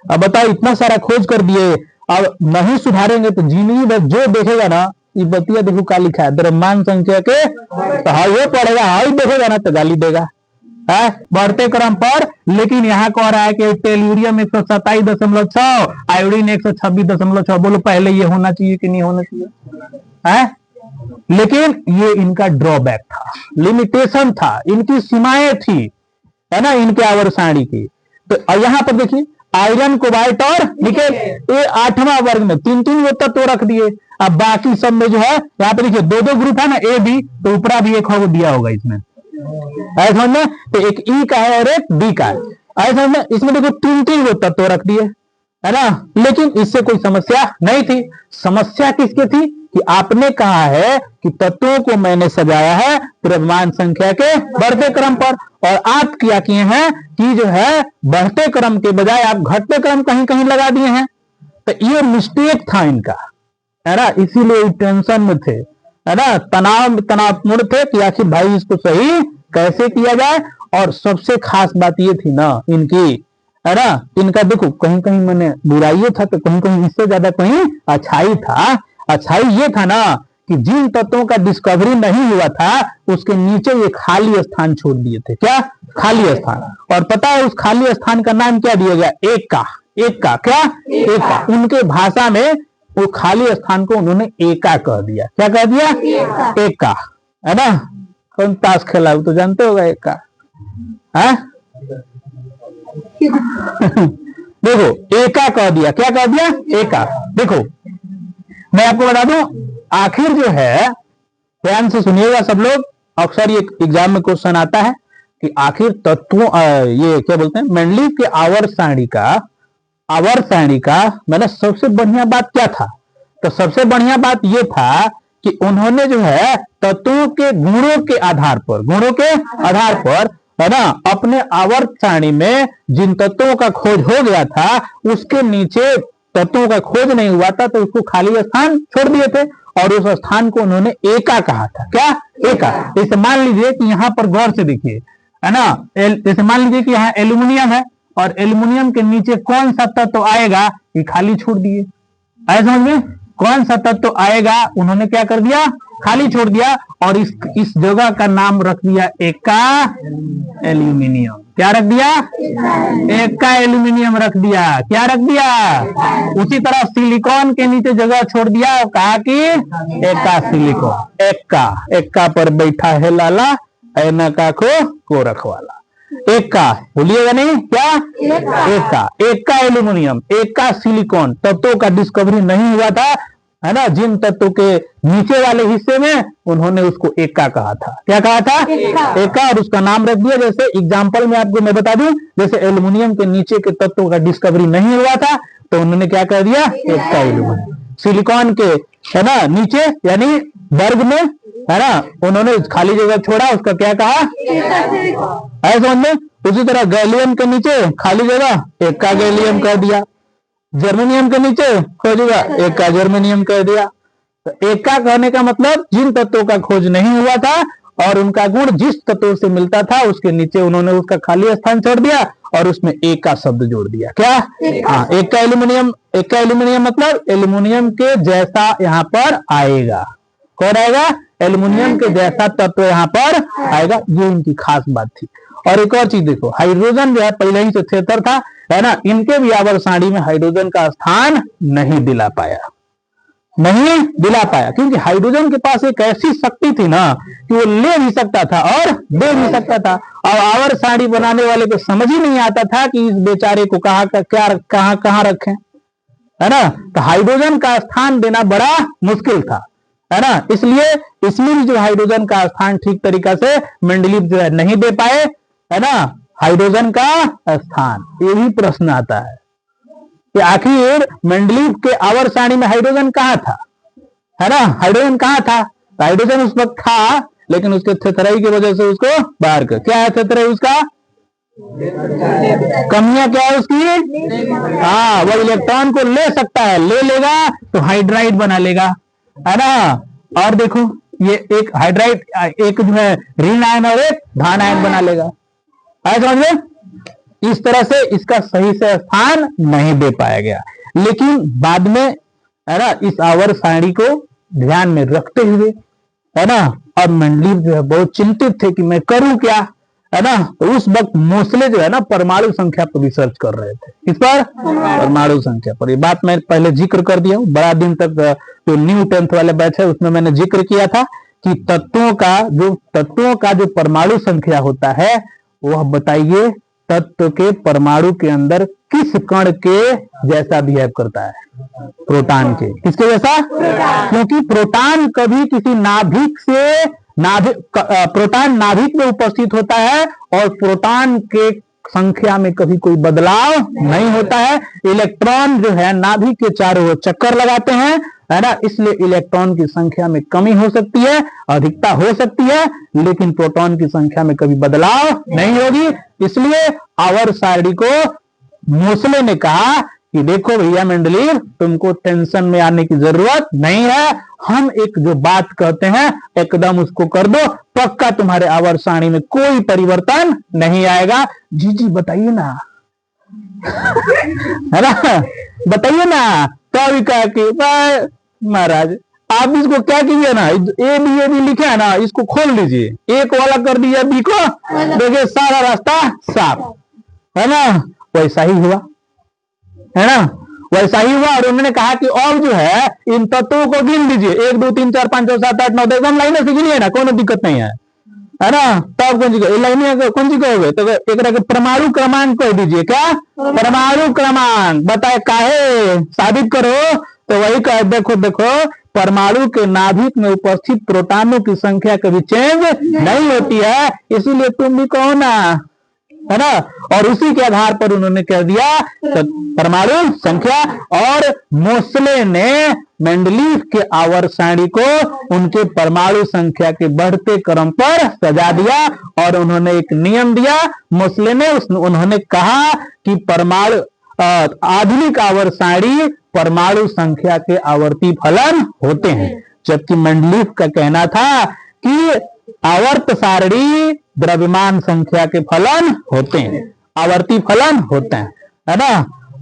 अब बताओ, इतना सारा खोज कर दिए, अब नहीं सुधारेंगे तो जिंदगी में जो देखेगा ना, ये बतिया देखो क्या लिखा है, द्रव्यमान संख्या के तो हाँ ये पढ़ेगा, हाँ देखेगा ना तो गाली देगा है बढ़ते क्रम पर। लेकिन यहाँ कह रहा है कि टेलुरियम 127.6, आयोडीन 126.6। बोलो पहले ये होना चाहिए कि नहीं होना चाहिए है? लेकिन ये इनका ड्रॉबैक था, लिमिटेशन था, इनकी सीमाएं थी, है ना, इनके आवर्त सारणी की। तो यहाँ पर देखिए आयरन, कोबाल्ट और निकेल, ये 8वां वर्ग में 3-3 वो तत्व रख दिए। अब बाकी सब में जो है यहाँ पे देखिए 2-2 ग्रुप है ना, ए बी, तो ऊपरा भी एक दिया होगा इसमें, समझ में, तो एक ई का है और एक डी का है, समझ में। इसमें देखो 3-3 वो तत्व रख दिए, है ना, लेकिन इससे कोई समस्या नहीं थी। समस्या किसके थी कि आपने कहा है कि तत्वों को मैंने सजाया है द्रव्यमान संख्या के बढ़ते क्रम पर, और आप क्या किए हैं कि जो है बढ़ते क्रम के बजाय आप घटते क्रम कहीं कहीं लगा दिए हैं। तो ये मिस्टेक था इनका, है ना, इसीलिए टेंशन में थे, है ना, तनावपूर्ण थे कि आखिर भाई इसको सही कैसे किया जाए। और सबसे खास बात ये थी ना इनकी, है ना, इनका देखो कहीं कहीं मैंने बुराई था तो कहीं कहीं इससे ज्यादा कहीं अच्छाई था। अच्छाई ये था ना कि जिन तत्वों का डिस्कवरी नहीं हुआ था उसके नीचे ये खाली स्थान छोड़ दिए थे। क्या? खाली स्थान। और पता है उस खाली स्थान का नाम क्या दिया गया? एक का क्या? एक का। उनके भाषा में वो खाली स्थान को उन्होंने एका कह दिया। क्या कह दिया? एक का, है ना। कौन ताश खेला तो जानते होगा एक का, है? देखो एका कह दिया। क्या कह दिया? एका। देखो मैं आपको बता दूं, आखिर जो है, ध्यान से सुनिएगा सब लोग, अक्सर ये एग्जाम में क्वेश्चन आता है कि आखिर तत्वों ये क्या बोलते हैं मेंडलीव के आवर्त सारणी का मैंने सबसे बढ़िया बात क्या था? तो सबसे बढ़िया बात ये था कि उन्होंने जो है तत्वों के गुणों के आधार पर, है ना, अपने आवर्त सारणी में जिन तत्वों का खोज हो गया था उसके नीचे तत्वों का खोज नहीं हुआ था तो उसको खाली स्थान छोड़ दिए थे और उस स्थान को उन्होंने एका कहा था। क्या? एका। जैसे मान लीजिए कि यहाँ पर गौर से देखिए, है ना, जैसे मान लीजिए कि यहाँ एल्यूमिनियम है और एल्यूमिनियम के नीचे कौन सा तत्व आएगा ये खाली छोड़ दिए। आए समझ में? कौन सा तत्व आएगा उन्होंने क्या कर दिया? खाली छोड़ दिया और इस जगह का नाम रख दिया एका एल्यूमिनियम। क्या रख दिया? एका एल्यूमिनियम रख दिया। क्या रख दिया? उसी तरह सिलिकॉन के नीचे जगह छोड़ दिया और कहा कि एका सिलिकॉन। एक्का पर बैठा है लाला, ऐनका को रखवाला। एका भूलिएगा नहीं। क्या? एका एल्यूमिनियम, एका सिलिकॉन तत्वों का डिस्कवरी नहीं हुआ था, है ना। जिन तत्वों के नीचे वाले हिस्से में उन्होंने उसको एका कहा था। क्या कहा था? एका। और उसका नाम रख दिया। जैसे एग्जांपल में आपको मैं बता दूं, जैसे एल्यूमिनियम के नीचे के तत्वों का डिस्कवरी नहीं हुआ था तो उन्होंने क्या कर दिया? एका एल्यूमिनियम। सिलिकॉन के, है ना, नीचे यानी वर्ग में, है ना, उन्होंने खाली जगह छोड़ा, उसका क्या कहा? ऐसा समझ में। उसी तरह गैलियम के नीचे खाली जगह एका गैलियम कर दिया। जर्मेनियम के नीचे खोजेगा एका जर्मेनियम कर दिया। तो एका कहने का मतलब जिन तत्वों का खोज नहीं हुआ था और उनका गुण जिस तत्व से मिलता था उसके नीचे उन्होंने उसका खाली स्थान छोड़ दिया और उसमें एका शब्द जोड़ दिया। क्या? हाँ, एका एल्यूमिनियम। एका एल्यूमिनियम मतलब एल्यूमिनियम के जैसा यहाँ पर आएगा। कौन आएगा? एल्यूमिनियम के जैसा तत्व यहाँ पर आएगा। ये इनकी खास बात थी। और एक और चीज देखो, हाइड्रोजन जो है पहले ही से क्षेत्र था, है ना, इनके भी आवर्त सारणी में हाइड्रोजन का स्थान नहीं दिला पाया क्योंकि हाइड्रोजन के पास एक ऐसी शक्ति थी ना कि वो ले भी सकता था और दे भी सकता था। और आवर्त सारणी बनाने वाले को समझ ही नहीं आता था कि इस बेचारे को कहाँ रखें, है ना। तो हाइड्रोजन का स्थान देना बड़ा मुश्किल था, है ना। इसलिए इसमें भी जो हाइड्रोजन का स्थान ठीक तरीका से मेंडलीव जो है नहीं दे पाए, है ना। हाइड्रोजन का स्थान, ये भी प्रश्न आता है कि आखिर मेंडलीव के आवर्त सारणी में हाइड्रोजन कहाँ था, है ना। हाइड्रोजन कहाँ था? हाइड्रोजन उस वक्त था लेकिन उसके थेथराई की वजह से उसको बाहर कर। क्या है थेथराई? उसका कमियां क्या है उसकी? हाँ, वो इलेक्ट्रॉन को ले सकता है, ले लेगा तो हाइड्राइड बना लेगा, है ना। और देखो ये एक हाइड्राइड, एक जो है ऋण आयन और एक धन आयन बना लेगा। आया समझ में? इस तरह से इसका सही से स्थान नहीं दे पाया गया, लेकिन बाद में है ना इस आवर्त सारणी को ध्यान में रखते हुए है ना, और मेंडलीव जो है बहुत चिंतित थे कि मैं करूं क्या, है ना। तो उस वक्त मोसले जो है ना परमाणु संख्या पर रिसर्च कर रहे थे। किस पर? परमाणु संख्या पर। ये बात मैं पहले जिक्र कर दिया हूं, बड़ा दिन तक जो न्यू 10th वाले बैच है उसमें मैंने जिक्र किया था कि तत्वों का जो परमाणु संख्या होता है वह बताइए तत्व के परमाणु के अंदर किस कण के जैसा बिहेव करता है? प्रोटॉन के। किसके जैसा? क्योंकि प्रोटॉन कभी किसी नाभिक से प्रोटॉन नाभिक में उपस्थित होता है और प्रोटॉन के संख्या में कभी कोई बदलाव नहीं होता है। इलेक्ट्रॉन जो है नाभिक के चारों ओर चक्कर लगाते हैं, है ना, इसलिए इलेक्ट्रॉन की संख्या में कमी हो सकती है, अधिकता हो सकती है, लेकिन प्रोटॉन की संख्या में कभी बदलाव नहीं होगी। इसलिए आवर्त सारणी को मोसले ने कहा कि देखो भैया मेंडलीव, तुमको टेंशन में आने की जरूरत नहीं है, हम एक जो बात कहते हैं एकदम उसको कर दो, पक्का तुम्हारे आवर्त सारणी में कोई परिवर्तन नहीं आएगा। जी बताइए ना है ना, बताइए ना। तो अभी कहा कि महाराज आप इसको क्या कीजिए ना, ए बी लिखा है ना, इसको खोल लीजिए, एक वाला कर दिया बी को, देखिए सारा रास्ता साफ, है ना। वैसा ही हुआ, है ना, वैसा ही हुआ। और उन्होंने कहा कि और जो है इन तत्वों को गिन लीजिए, 1 2 3 4 5 6 7 8 9 10 लाइनों से गिनिए ना, कोई दिक्कत नहीं है ना। तब कौन सी लाइनें कौन सी कहोगे? तो एक परमाणु क्रमांक कह दीजिए। क्या? परमाणु क्रमांक। बताए काहे? साबित करो। तो वही कह, देखो परमाणु के नाभिक में उपस्थित प्रोटॉनों की संख्या कभी चेंज नहीं होती है, इसीलिए तुम भी कहो ना, है ना। और उसी के आधार पर उन्होंने कह दिया तो परमाणु संख्या। और मोसले ने मेंडलीव के आवर्त सारणी को उनके परमाणु संख्या के बढ़ते क्रम पर सजा दिया और उन्होंने एक नियम दिया मोसले ने। उन्होंने कहा कि परमाणु आधुनिक आवर्त सारणी परमाणु संख्या के आवर्ती फलन होते हैं, जबकि मेंडलीव का कहना था कि आवर्त सारणी द्रव्यमान संख्या के फलन होते हैं, आवर्ती फलन होते हैं, है ना।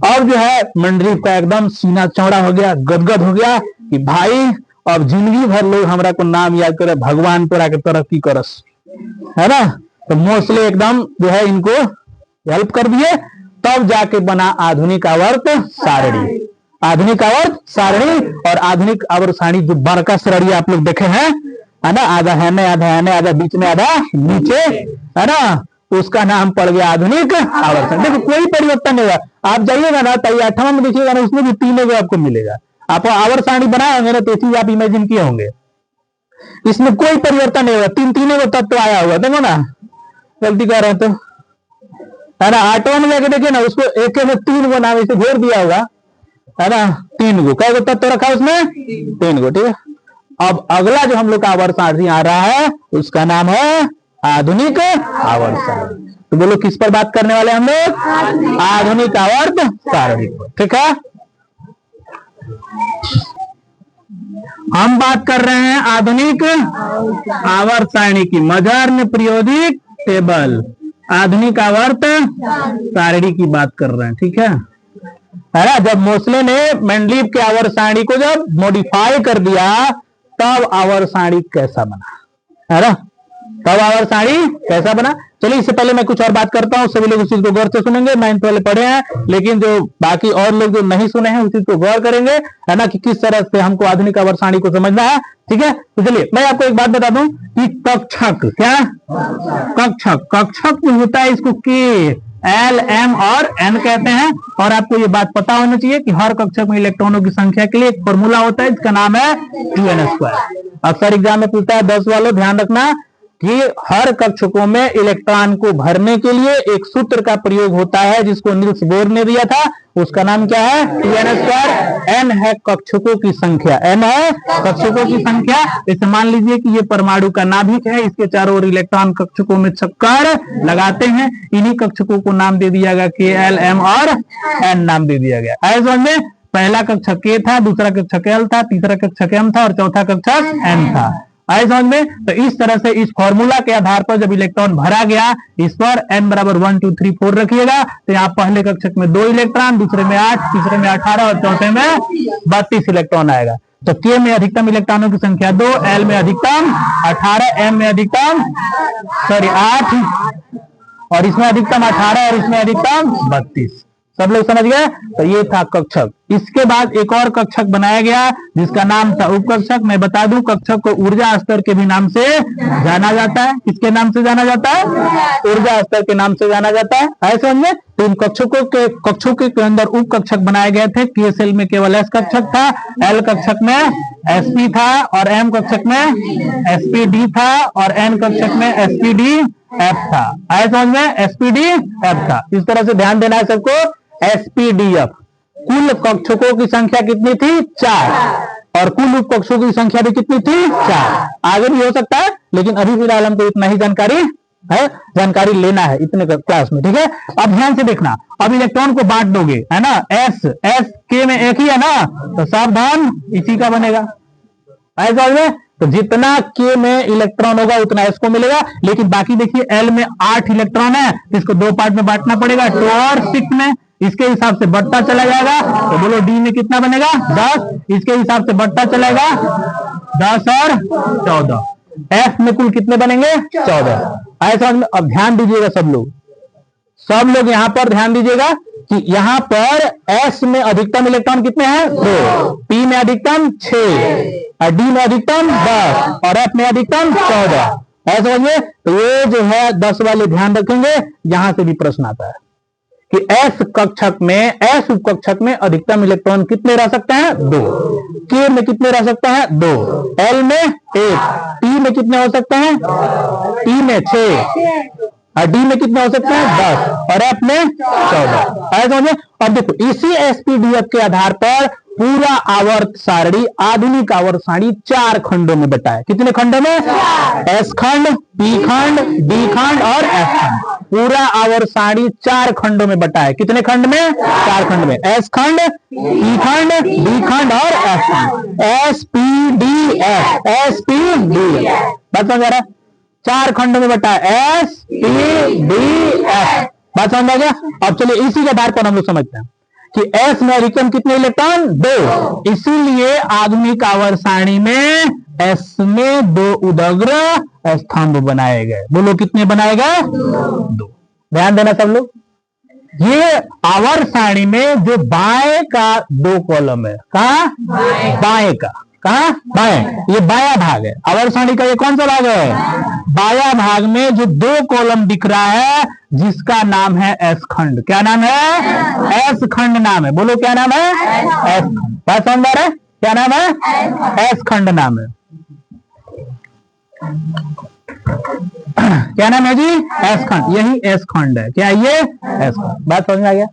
अब जो है मेंडलीव का एकदम सीना चौड़ा हो गया, गदगद हो गया कि भाई अब जिंदगी भर लोग हमरा को नाम याद करे, भगवान तोरा के तरक्की करस, है ना। तो मोसले एकदम जो है इनको हेल्प कर दिए, तब जाके बना आधुनिक आवर्त सारणी। आधुनिक आवर्त सारणी और आधुनिक आवर्त सारणी जो बड़का श्रेणी आप लोग देखे हैं, है ना, आधा है ने आधा बीच में आधा नीचे, है ना, उसका नाम पड़ गया आधुनिक आवर्त सारणी। देखो कोई परिवर्तन नहीं हुआ। आप जाइएगा ना तो 8वां में देखिएगा ना, उसमें भी 3 आपको मिलेगा। आप आवर्त सारणी बनाए होंगे ना तो चीज आप इमेजिन किए होंगे, इसमें कोई परिवर्तन नहीं होगा, 3 तत्व आया होगा। देखो ना, गलती कर रहे तो, है ना। 8वां में जाके देखिए ना, उसको एक में 3 नाम इसे घेर दिया होगा, है ना। 3 कई तत्व रखा उसमें? 3 ठीक है। अब अगला जो हम लोग का आवर्त सारणी आ रहा है उसका नाम है आधुनिक आवर्त सारणी। तो बोलो किस पर बात करने वाले हम लोग? आधुनिक आवर्त सारणी पर, ठीक है। हम बात कर रहे हैं आधुनिक आवर्त सारणी की, मॉडर्न पीरियोडिक टेबल, आधुनिक आवर्त सारणी की बात कर रहे हैं, ठीक है ना। जब मोसले ने मेंडलीव के आवर्त सारणी को जब मॉडिफाई कर दिया तब आवर्त सारणी कैसा बना, है ना, तब आवर्त सारणी कैसा बना। चलिए इससे पहले मैं कुछ और बात करता हूं, सभी लोग उस चीज को गौर से सुनेंगे। 9th वाले पढ़े हैं, लेकिन जो बाकी और लोग जो नहीं सुने हैं उस चीज को गौर करेंगे, है ना, कि किस तरह से हमको आधुनिक आवर्त सारणी को समझना है, ठीक है। तो चलिए मैं आपको एक बात बता दूं कि कक्षक, क्या कक्षक जो होता है इसको के L M और N कहते हैं। और आपको ये बात पता होना चाहिए कि हर कक्षक में इलेक्ट्रॉनों की संख्या के लिए एक फॉर्मूला होता है, इसका नाम है 2n²। अक्सर एग्जाम में पूछता है 10 वालों, ध्यान रखना कि हर कक्षकों में इलेक्ट्रॉन को भरने के लिए एक सूत्र का प्रयोग होता है जिसको नील्स बोर ने दिया था, उसका नाम क्या है? 2n²। n है कक्षकों की संख्या, n है कक्षकों की संख्या। इसे मान लीजिए कि ये परमाणु का नाभिक है, इसके चारों ओर इलेक्ट्रॉन कक्षकों में चक्कर लगाते हैं, इन्हीं कक्षकों को नाम दे दिया गया K L M और N नाम दे दिया गया। ऐसे समझ में, पहला कक्षक K था, दूसरा कक्षक L था, तीसरा कक्षक M था और चौथा कक्षक N था। आए समझ में? तो इस तरह से इस फॉर्मूला के आधार पर जब इलेक्ट्रॉन भरा गया, इस पर n बराबर 1 2 3 4 रखिएगा, तो यहाँ पहले कक्षक में 2 इलेक्ट्रॉन, दूसरे में 8, तीसरे में 18 और चौथे में 32 इलेक्ट्रॉन आएगा। तो K में अधिकतम इलेक्ट्रॉनों की संख्या 2, L में अधिकतम 18, M में अधिकतम 8 और इसमें अधिकतम 18 और इसमें अधिकतम 32। सब लोग समझ गए? तो ये था कक्षक। इसके बाद एक और कक्षक बनाया गया जिसका नाम था उपकक्षक। मैं बता दूं, कक्षक को ऊर्जा स्तर के भी नाम से जाना जाता है। किसके नाम से जाना जाता है? ऊर्जा स्तर के नाम से जाना जाता है। ऐसे समझे? तो इन कक्षों के अंदर उपकक्षक बनाए गए थे। KSL में केवल S कक्षक था, L कक्षक में SP था और M कक्षक में SPD था और N कक्षक में SPDF था। ऐसे समझ में? SPDF था। इस तरह से ध्यान देना है सबको। SPDF। कुल कक्षकों की संख्या कितनी थी? 4 और कुल उपकक्षों की संख्या भी कितनी थी? 4। आगे भी हो सकता है, लेकिन अभी फिलहाल हमको इतना ही जानकारी लेना है इतने क्लास में। ठीक है, अब ध्यान से देखना। अब इलेक्ट्रॉन को बांट दोगे, है ना? S K में एक ही है ना, तो सावधान इसी का बनेगा। ऐसा में तो जितना K में इलेक्ट्रॉन होगा उतना S को मिलेगा। लेकिन बाकी देखिए L में 8 इलेक्ट्रॉन है, इसको 2 पार्ट में बांटना पड़ेगा, 2 और 6 में। इसके हिसाब से बढ़ता चला जाएगा। तो बोलो D में कितना बनेगा? 10। इसके हिसाब से बढ़ता चलेगा 10 और 14। F में कुल कितने बनेंगे? 14। ऐसा अब ध्यान दीजिएगा सब लोग यहाँ पर ध्यान दीजिएगा कि यहाँ पर S में अधिकतम इलेक्ट्रॉन कितने हैं? 2, P में अधिकतम 6 और D में अधिकतम 10 और F में अधिकतम 14। ऐसा समझिए। तो ये जो है 10 वाले ध्यान रखेंगे, यहां से भी प्रश्न आता है कि S उपकक्षक में अधिकतम इलेक्ट्रॉन कितने रह सकते हैं? 2। K में कितने रह सकते हैं? 2। L में 1। P में कितने हो सकते हैं? P में 6 और D में कितने हो सकते हैं? 10 और F में 14। ऐसा समझे। अब देखो, इसी SPDF के आधार पर पूरा आवर्त सारणी, आधुनिक आवर्त सारणी 4 खंडों में बटा है। कितने खंडों में? S खंड, P खंड, D खंड और F खंड। पूरा आवर्त सारणी 4 खंडों में बटा है। कितने खंड में? 4 खंड में। S खंड, P खंड, D खंड और F खंड। SPDF, SPDF। बात समझ आ रहा है? 4 खंडों में बटा है, SPDF। बात समझ आ गया? अब चलिए इसी के आधार पर हम लोग समझते हैं कि S में अधिकतम कितने इलेक्ट्रॉन? 2। इसीलिए आधुनिक आवर्त सारणी में S में 2 उदग्र स्तंभ बनाए गए। बोलो कितने बनाए गए? 2। ध्यान देना सब लोग। ये आवर्त सारणी में जो बाएं का 2 कॉलम है, कहा? बाएं का, कहा? बाएं, ये बाया भाग है आवर्त सारणी का। ये कौन सा भाग है? बाया भाग में जो 2 कॉलम दिख रहा है, जिसका नाम है S खंड। क्या नाम है? S खंड नाम है। बोलो क्या नाम है? S खंड। बात समझ आ रहा है? क्या नाम है? S खंड नाम है। क्या नाम है जी? S खंड। यही S खंड है। क्या ये? S खंड। बात समझ में आ गया?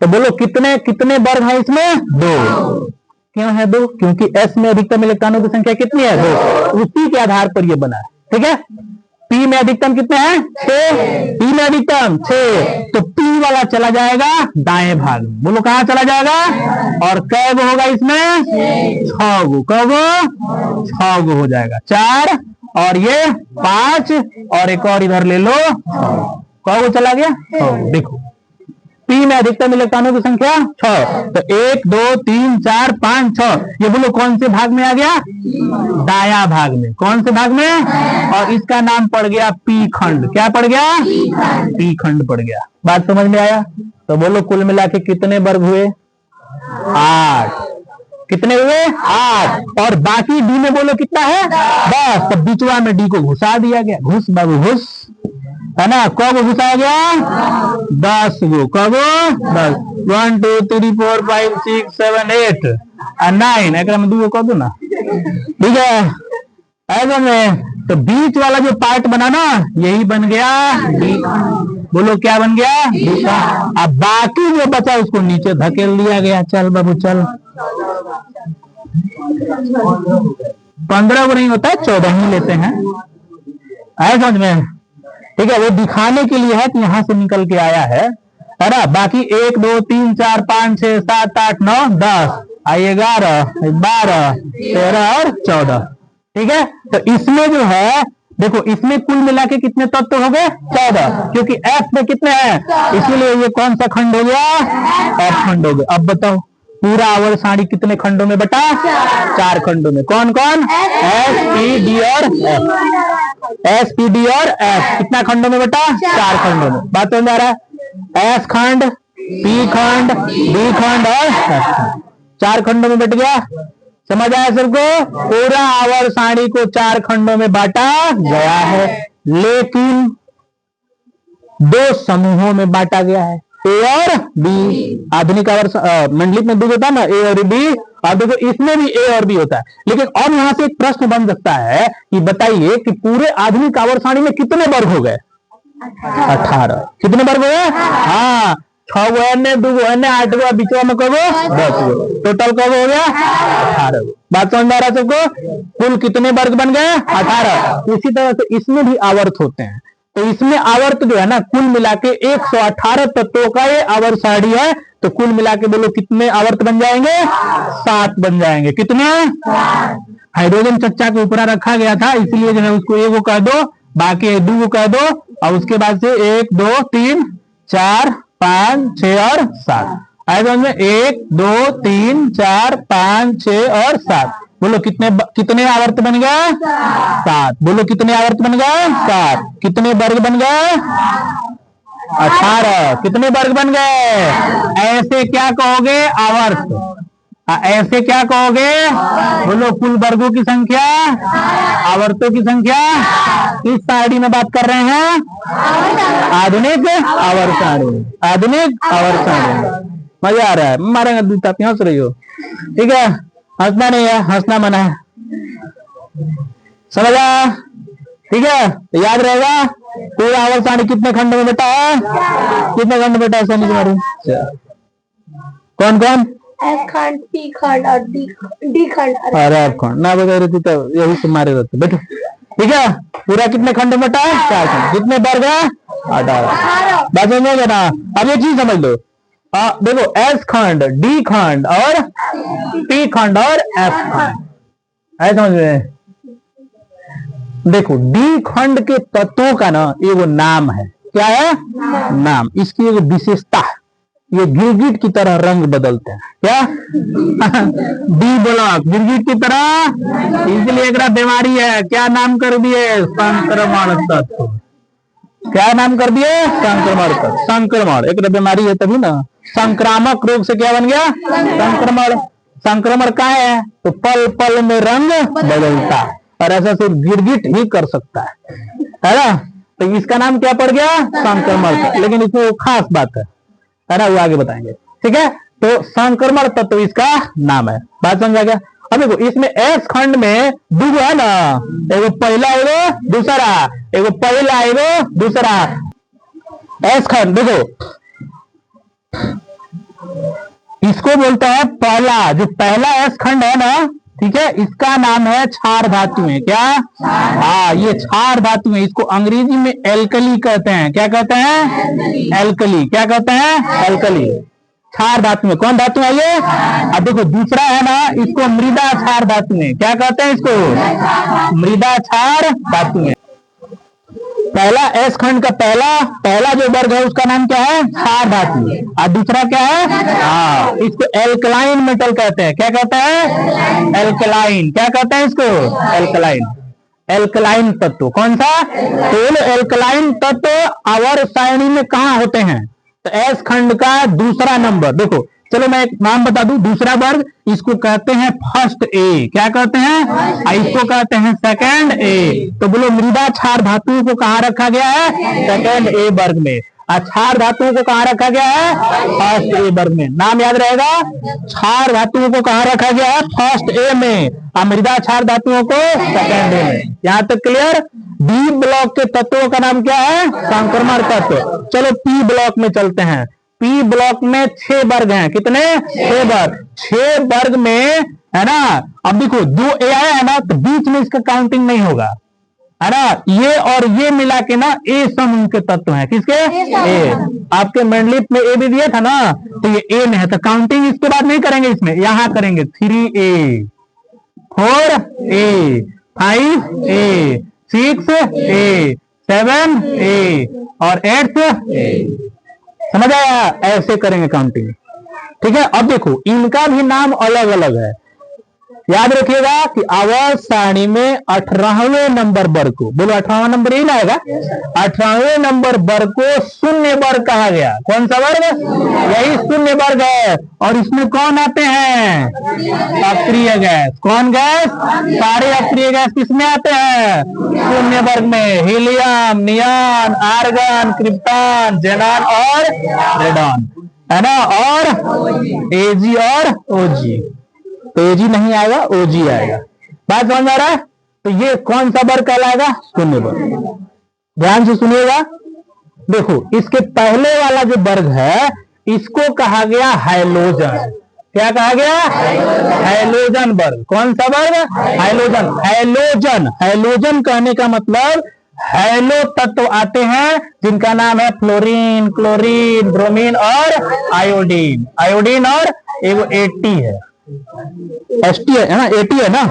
तो बोलो कितने वर्ग है इसमें? 2। क्यों है 2? क्योंकि S में अधिकतम इलेक्ट्रॉनों की संख्या कितनी है? 2। उसी के आधार पर यह बना है। ठीक है। P में अधिकतम कितने हैं? 6। P में अधिकतम 6, तो P वाला चला जाएगा दाएं भाग में। बोलो कहां चला जाएगा? और कै गो होगा इसमें? 6 गो। कै गो? 6 गो हो जाएगा। 4 और ये 5 और एक और इधर ले लो। कै गो चला गया? 6 गो। देखो P में अधिकतम इलेक्ट्रॉनों की संख्या 6, तो 1 2 3 4 5 6। ये बोलो कौन से भाग में आ गया? दाया भाग में। कौन से भाग में? और इसका नाम पड़ गया P खंड। क्या पड़ गया? P खंड पड़ गया। बात समझ में आया? तो बोलो कुल मिला के कितने वर्ग हुए? 8। कितने हुए? 8। और बाकी D में बोलो कितना है? 10। तो बीचवा में D को घुसा दिया गया। घुस बाबू घुस, है ना? कब घुसाया गया? 10 गो। कब? 10। 1 2 3 4 5 6 7 8 और 9। एक में 2 कर दो ना। ठीक है। ऐसा में तो बीच वाला जो पार्ट बना ना, यही बन गया D। बोलो क्या बन गया? अब बाकी जो बचा उसको नीचे धकेल दिया गया। चल बाबू चल। 15 को नहीं होता है, 14 ही लेते हैं। आए समझ में? ठीक है। वो दिखाने के लिए है कि यहां से निकल के आया है ना? बाकी 1 2 3 4 5 6 7 8 9 10 11 12 13 और 14। ठीक है, तो इसमें जो है देखो, इसमें कुल मिला के कितने तत्व हो गए? 14, क्योंकि एफ में कितने हैं, इसीलिए ये कौन सा खंड हो गया? एफ खंड हो गया। अब बताओ पूरा आवर्त सारणी कितने खंडों में बटा? 4 खंडों में। कौन कौन? एस, पी, डी और एफ। एस, पी, डी और एफ कितना खंडों में बटा? 4 खंडों में। बात समझ आ रहा है? एस खंड, पी खंड, डी खंड और एफ खंड 4 खंडों में बट गया। समझ आया सबको? पूरा आवर्त सारणी को 4 खंडों में बांटा गया है, लेकिन 2 समूहों में बांटा गया है, ए और बी। आधुनिक आवर्त मंडलिक में 2 होता है ना, ए और बी। और देखो इसमें भी ए और बी होता है। लेकिन अब यहां से एक प्रश्न बन सकता है कि बताइए कि पूरे आधुनिक आवर्त सारणी में कितने वर्ग हो गए? 18। कितने वर्ग हो गए? हाँ, 6 गो अन्य, 2 गो अन्य, 8 गो, बीच में कब 10 गो, टोटल कब हो गया? 18 गो। बात समझ में आ रहा है सबको? कुल कितने वर्ग बन गए? 18। इसी तरह से इसमें भी आवर्त होते हैं, तो इसमें आवर्त जो है ना, कुल मिला के 118 तत्वों का ये आवर्त सारणी है। तो कुल मिला के बोलो कितने आवर्त बन जाएंगे? 7 बन जाएंगे। कितने? हाइड्रोजन चर्चा के ऊपर रखा गया था, इसलिए जो है उसको एगो कह दो, बाकी 2 को कह दो, और उसके बाद से 1 2 3 4 5 6 और 7। ऐसे में 1 2 3 4 5 6 और 7। बोलो कितने आवर्त बन गए? 7। बोलो कितने आवर्त बन गए? 7। कितने वर्ग बन गए? 18। कितने वर्ग बन गए? ऐसे क्या कहोगे? आवर्त। ऐसे क्या कहोगे? बोलो कुल वर्गों की संख्या, आवर्तों की संख्या। इस सारणी में बात कर रहे हैं आधुनिक आवर्त सारणी। आधुनिक आवर्त सारणी। मजा आ रहा है? मारेंगे दूध, आप हंस रही हो, ठीक है? हंसना नहीं है, हंसना मना है। समझा? ठीक है, याद रहेगा। पूरा आवर्त सारणी कितने खंड में बेटा है? कितने खंड बेटा है सोनी तुम्हारी? कौन कौन? एफ खंड, पी खंड और डी खंड। अरे एफ खंड ना बता रही थी तो यही से मारे रहते। बैठो, ठीक है। पूरा कितने खंड में बटा है? 4 खंड। कितने वर्ग है? 18। बात समझोगे ना? अब ये चीज समझ लो। देखो एस खंड, डी खंड और पी खंड और एफ खंड, ऐसे समझ में? देखो डी खंड के तत्वों का ना एगो नाम है। क्या है? नाम। इसकी एक विशेषता है, ये गिरगिट की तरह रंग बदलते हैं। क्या? डी ब्लॉक गिरगिट की तरह, इसलिए एक बीमारी है। क्या नाम कर दिए? संक्रमण तत्व। क्या नाम कर दिए? संक्रमण तत्व। संक्रमण एक बीमारी है, तभी ना संक्रामक रोग से क्या बन गया? संक्रमण। संक्रमण क्या है? तो पल पल में रंग बदलता है, और ऐसा सिर्फ गिरगिट ही कर सकता है ना? तो इसका नाम क्या पड़ गया? संक्रमण। लेकिन इसमें खास बात है ना, वो आगे बताएंगे, ठीक है? तो संक्रमण तत्व इसका नाम है। बात समझा गया? अब देखो इसमें एस खंड में 2 है ना, एगो पहला एगो दूसरा, एगो पहला एगो दूसरा। एस खंड देखो इसको बोलते हैं पहला, जो पहला एस खंड है ना, ठीक है, इसका नाम है क्षार धातु है। क्या? हाँ, ये क्षार धातु है। इसको अंग्रेजी में एल्कली कहते हैं। क्या कहते हैं? एल्कली। क्या कहते हैं? एल्कली। क्षार धातु में कौन धातु है ये? अब देखो दूसरा है ना, इसको मृदा क्षार धातु है। क्या कहते हैं इसको? मृदा क्षार धातु है। पहला एस खंड का पहला जो वर्ग है उसका नाम क्या है? क्षार धातु। और दूसरा क्या है? हाँ, इसको एल्कलाइन मेटल कहते हैं। क्या कहते हैं? एल्कलाइन। क्या कहते हैं इसको? एल्कलाइन। एल्कलाइन तत्व कौन सा? तो एल्कलाइन तत्व आवर्त सारणी में कहाँ होते हैं? तो एस खंड का दूसरा नंबर। देखो चलो मैं एक नाम बता दूं, दूसरा वर्ग इसको कहते हैं फर्स्ट ए। क्या कहते हैं? इसको कहते हैं सेकंड ए। तो बोलो मृदा क्षार धातुओं को कहाँ रखा गया है? सेकंड ए वर्ग में। क्षार धातुओं को कहाँ रखा गया है? फर्स्ट ए वर्ग में। नाम याद रहेगा, क्षार धातुओं को कहाँ रखा गया है? फर्स्ट ए में, और मृदा क्षार धातुओं को सेकंड ए में। यहाँ तक क्लियर? बी ब्लॉक के तत्वों का नाम क्या है? संक्रमण तत्व। चलो पी ब्लॉक में चलते हैं। पी ब्लॉक में 6 वर्ग हैं। कितने? 6 वर्ग। 6 वर्ग में है ना, अब देखो 2 ए आया है ना, तो बीच में इसका काउंटिंग नहीं होगा, है ना? ये और ये मिला के ना ए समूह के तत्व हैं। किसके? ए। आपके मंडलित में ए भी दिया था ना, तो ये ए में है, तो काउंटिंग इसके बाद नहीं करेंगे, इसमें यहां करेंगे। 3A 4A 5 ए, 6 ए, 7 ए और 8 ए। समझ आया? ऐसे करेंगे काउंटिंग। ठीक है, अब देखो इनका भी नाम अलग अलग है। याद रखिएगा कि आवर्त सारणी में 18वें नंबर वर्ग को, बोलो 18वां नंबर यही ना आएगा, 18वें नंबर वर्ग को शून्य वर्ग कहा गया। कौन सा वर्ग? यही शून्य वर्ग है। और इसमें कौन आते हैं? अक्रिय गैस। कौन गैस? सारे अक्रिय गैस किसमें आते हैं? शून्य वर्ग में। Helium, neon, argon, krypton, xenon और रेडॉन, है ना। और एजी और ओजी। तो एजी नहीं आएगा, ओजी आएगा। बात समझ आ रहा है? तो ये कौन सा वर्ग कहलाएगा? शून्य वर्ग। ध्यान से सुनिएगा। देखो इसके पहले वाला जो वर्ग है इसको कहा गया हैलोजन। क्या कहा गया? हैलोजन वर्ग। कौन सा वर्ग? हैलोजन। हैलोजन, हैलोजन कहने का मतलब हैलो तत्व आते हैं जिनका नाम है फ्लोरीन, क्लोरीन, ब्रोमीन और आयोडीन। आयोडीन और एगो एटी है, एसटी है ना, एटी है ना,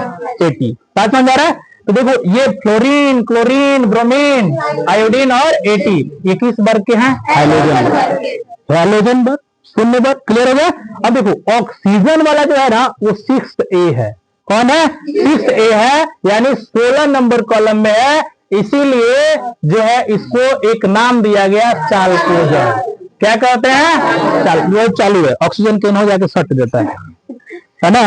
एटी। बात समझ आ रहा है? तो देखो ये फ्लोरीन, क्लोरीन, ब्रोमीन, आयोडीन और एटी ये किस वर्ग के हैं? हैलोजन वर्ग। हैलोजन वर्ग, शून्य वर्ग। क्लियर हो गया? अब देखो ऑक्सीजन वाला जो है ना वो 6 ए है। कौन है? 6 ए है, यानी 16 नंबर कॉलम में है। इसीलिए जो है इसको एक नाम दिया गया चाल्कोजन। क्या कहते हैं? वो चालू है, ऑक्सीजन क्यों हो जाके सट देता है ना,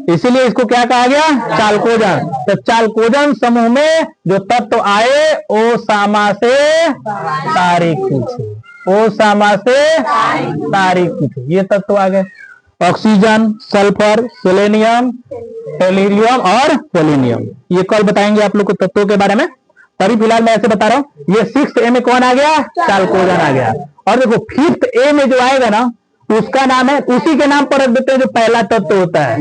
इसीलिए इसको क्या कहा गया? चाल्कोजन। तो चाल्कोजन समूह में जो तत्व आए ओ सामा से तारीख पूछो, ओ सामा से तारीख पूछो, ये तत्व आ गए। ऑक्सीजन, सल्फर, सेलेनियम, टेल्यूरियम और पोलोनियम। ये कल बताएंगे आप लोग को तत्वों के बारे में। तभी फिलहाल मैं ऐसे बता रहा हूं। ये 6 ए में कौन आ गया? चाल्कोजन आ गया। और देखो 5th ए में जो आएगा ना उसका नाम है, उसी के नाम पर रख देते हैं जो पहला तत्व होता है,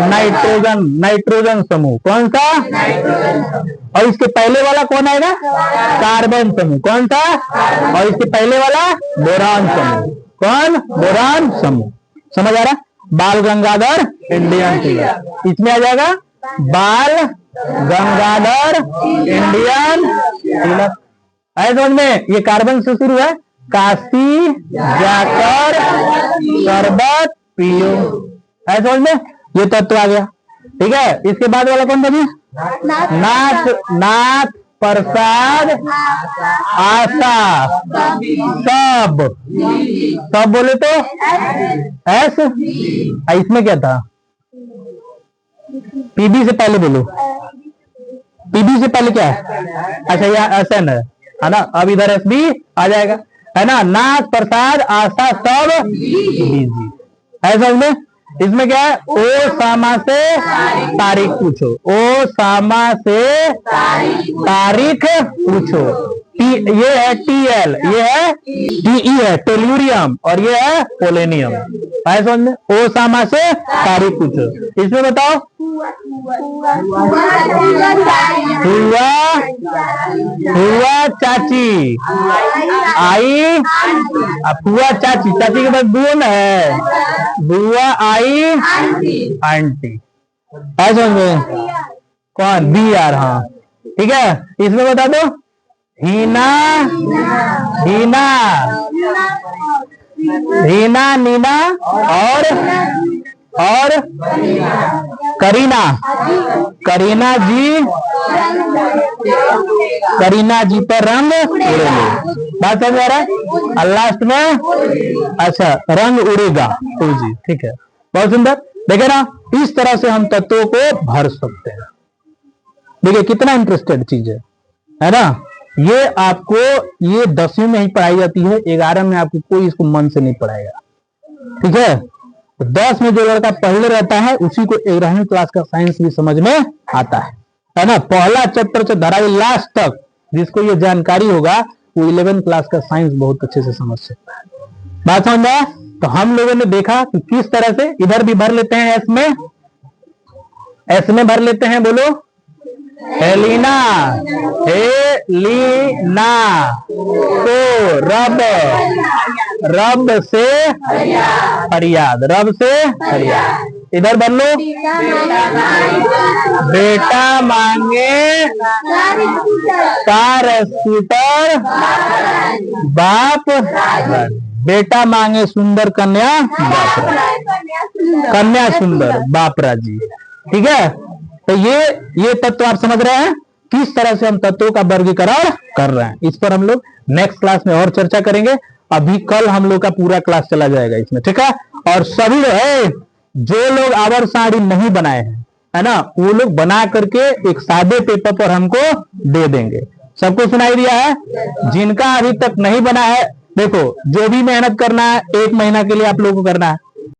नाइट्रोजन। नाइट्रोजन समूह। कौन सा? और इसके पहले वाला कौन आएगा? कार्बन समूह। कौन सा? और इसके पहले वाला बोरान समूह। कौन? बोरान समूह। समझ आ रहा? बाल गंगाधर इंडियन टीलर, इसमें आ जाएगा बाल गंगाधर इंडियन टीलर। आए समझ में? ये कार्बन से शुरू है, काशी जाकर शरबत पियो। है समझ में? ये तत्व आ गया। ठीक है, इसके बाद वाला कौन था जी? नाथ, नाथ प्रसाद आशा सब। सब बोले तो एस। इसमें क्या था? पीबी से पहले बोलो, पीबी से पहले क्या है? अच्छा यह एसएन है ना। अब इधर एस बी आ जाएगा, है ना। नाथ प्रसाद आशा सब बीजी। है समझ में? इसमें क्या है? ओ सामा से तारीख पूछो, ओ सामा से तारीख पूछो। ये है टीएल, ये है टीई है टेल्यूरियम और ये है पोलोनियम। है समझ में? ओ सामा से तारीख पूछो। इसमें बताओ हुआ, हुआ चाची आई, फुआ चाची, चाची के बाद बुआ है, बुआ आई आंटी। है समझ में? कौन? B R. हाँ ठीक है। इसमें बता दो हीना, हीना, हीना, नीना और करीना, करीना जी, करीना जी पर रंग उड़ेगा। बात समझ आ रहा है? और लास्ट में अच्छा रंग उड़ेगा तो जी। ठीक है, बहुत सुंदर। देखे ना, इस तरह से हम तत्वों को भर सकते हैं। देखिए कितना इंटरेस्टेड चीज है ना। ये आपको ये 10वीं में ही पढ़ाई जाती है, 11 में आपको कोई इसको मन से नहीं पढ़ाएगा। ठीक है, 10 में जो लड़का पढ़ले रहता है उसी को 11वीं क्लास का साइंस भी समझ में आता है ना। पहला चैप्टर से धराई लास्ट तक जिसको ये जानकारी होगा वो 11th क्लास का साइंस बहुत अच्छे से समझ सकता है। बात समझ आया? तो हम लोगों ने देखा कि किस तरह से इधर भी भर लेते हैं, एस में, एस में भर लेते हैं। बोलो हेलीना, हेलीना। तो रब, रब से फरियाद, रब से फरियाद। इधर बन लो, बेटा मांगे कार स्कूटर बाप बेटा मांगे सुंदर कन्या बाप कन्या सुंदर बाप राजी। ठीक है, तो ये तत्व आप समझ रहे हैं किस तरह से हम तत्वों का वर्गीकरण कर रहे हैं। इस पर हम लोग नेक्स्ट क्लास में और चर्चा करेंगे। अभी कल हम लोग का पूरा क्लास चला जाएगा इसमें, ठीक है। और सभी जो लोग आवर सारणी नहीं बनाए हैं, है ना, वो लोग बना करके एक सादे पेपर पर हमको दे देंगे। सबको सुनाई दिया है? जिनका अभी तक नहीं बना है, देखो जो भी मेहनत करना है 1 महीना के लिए आप लोगों को करना है।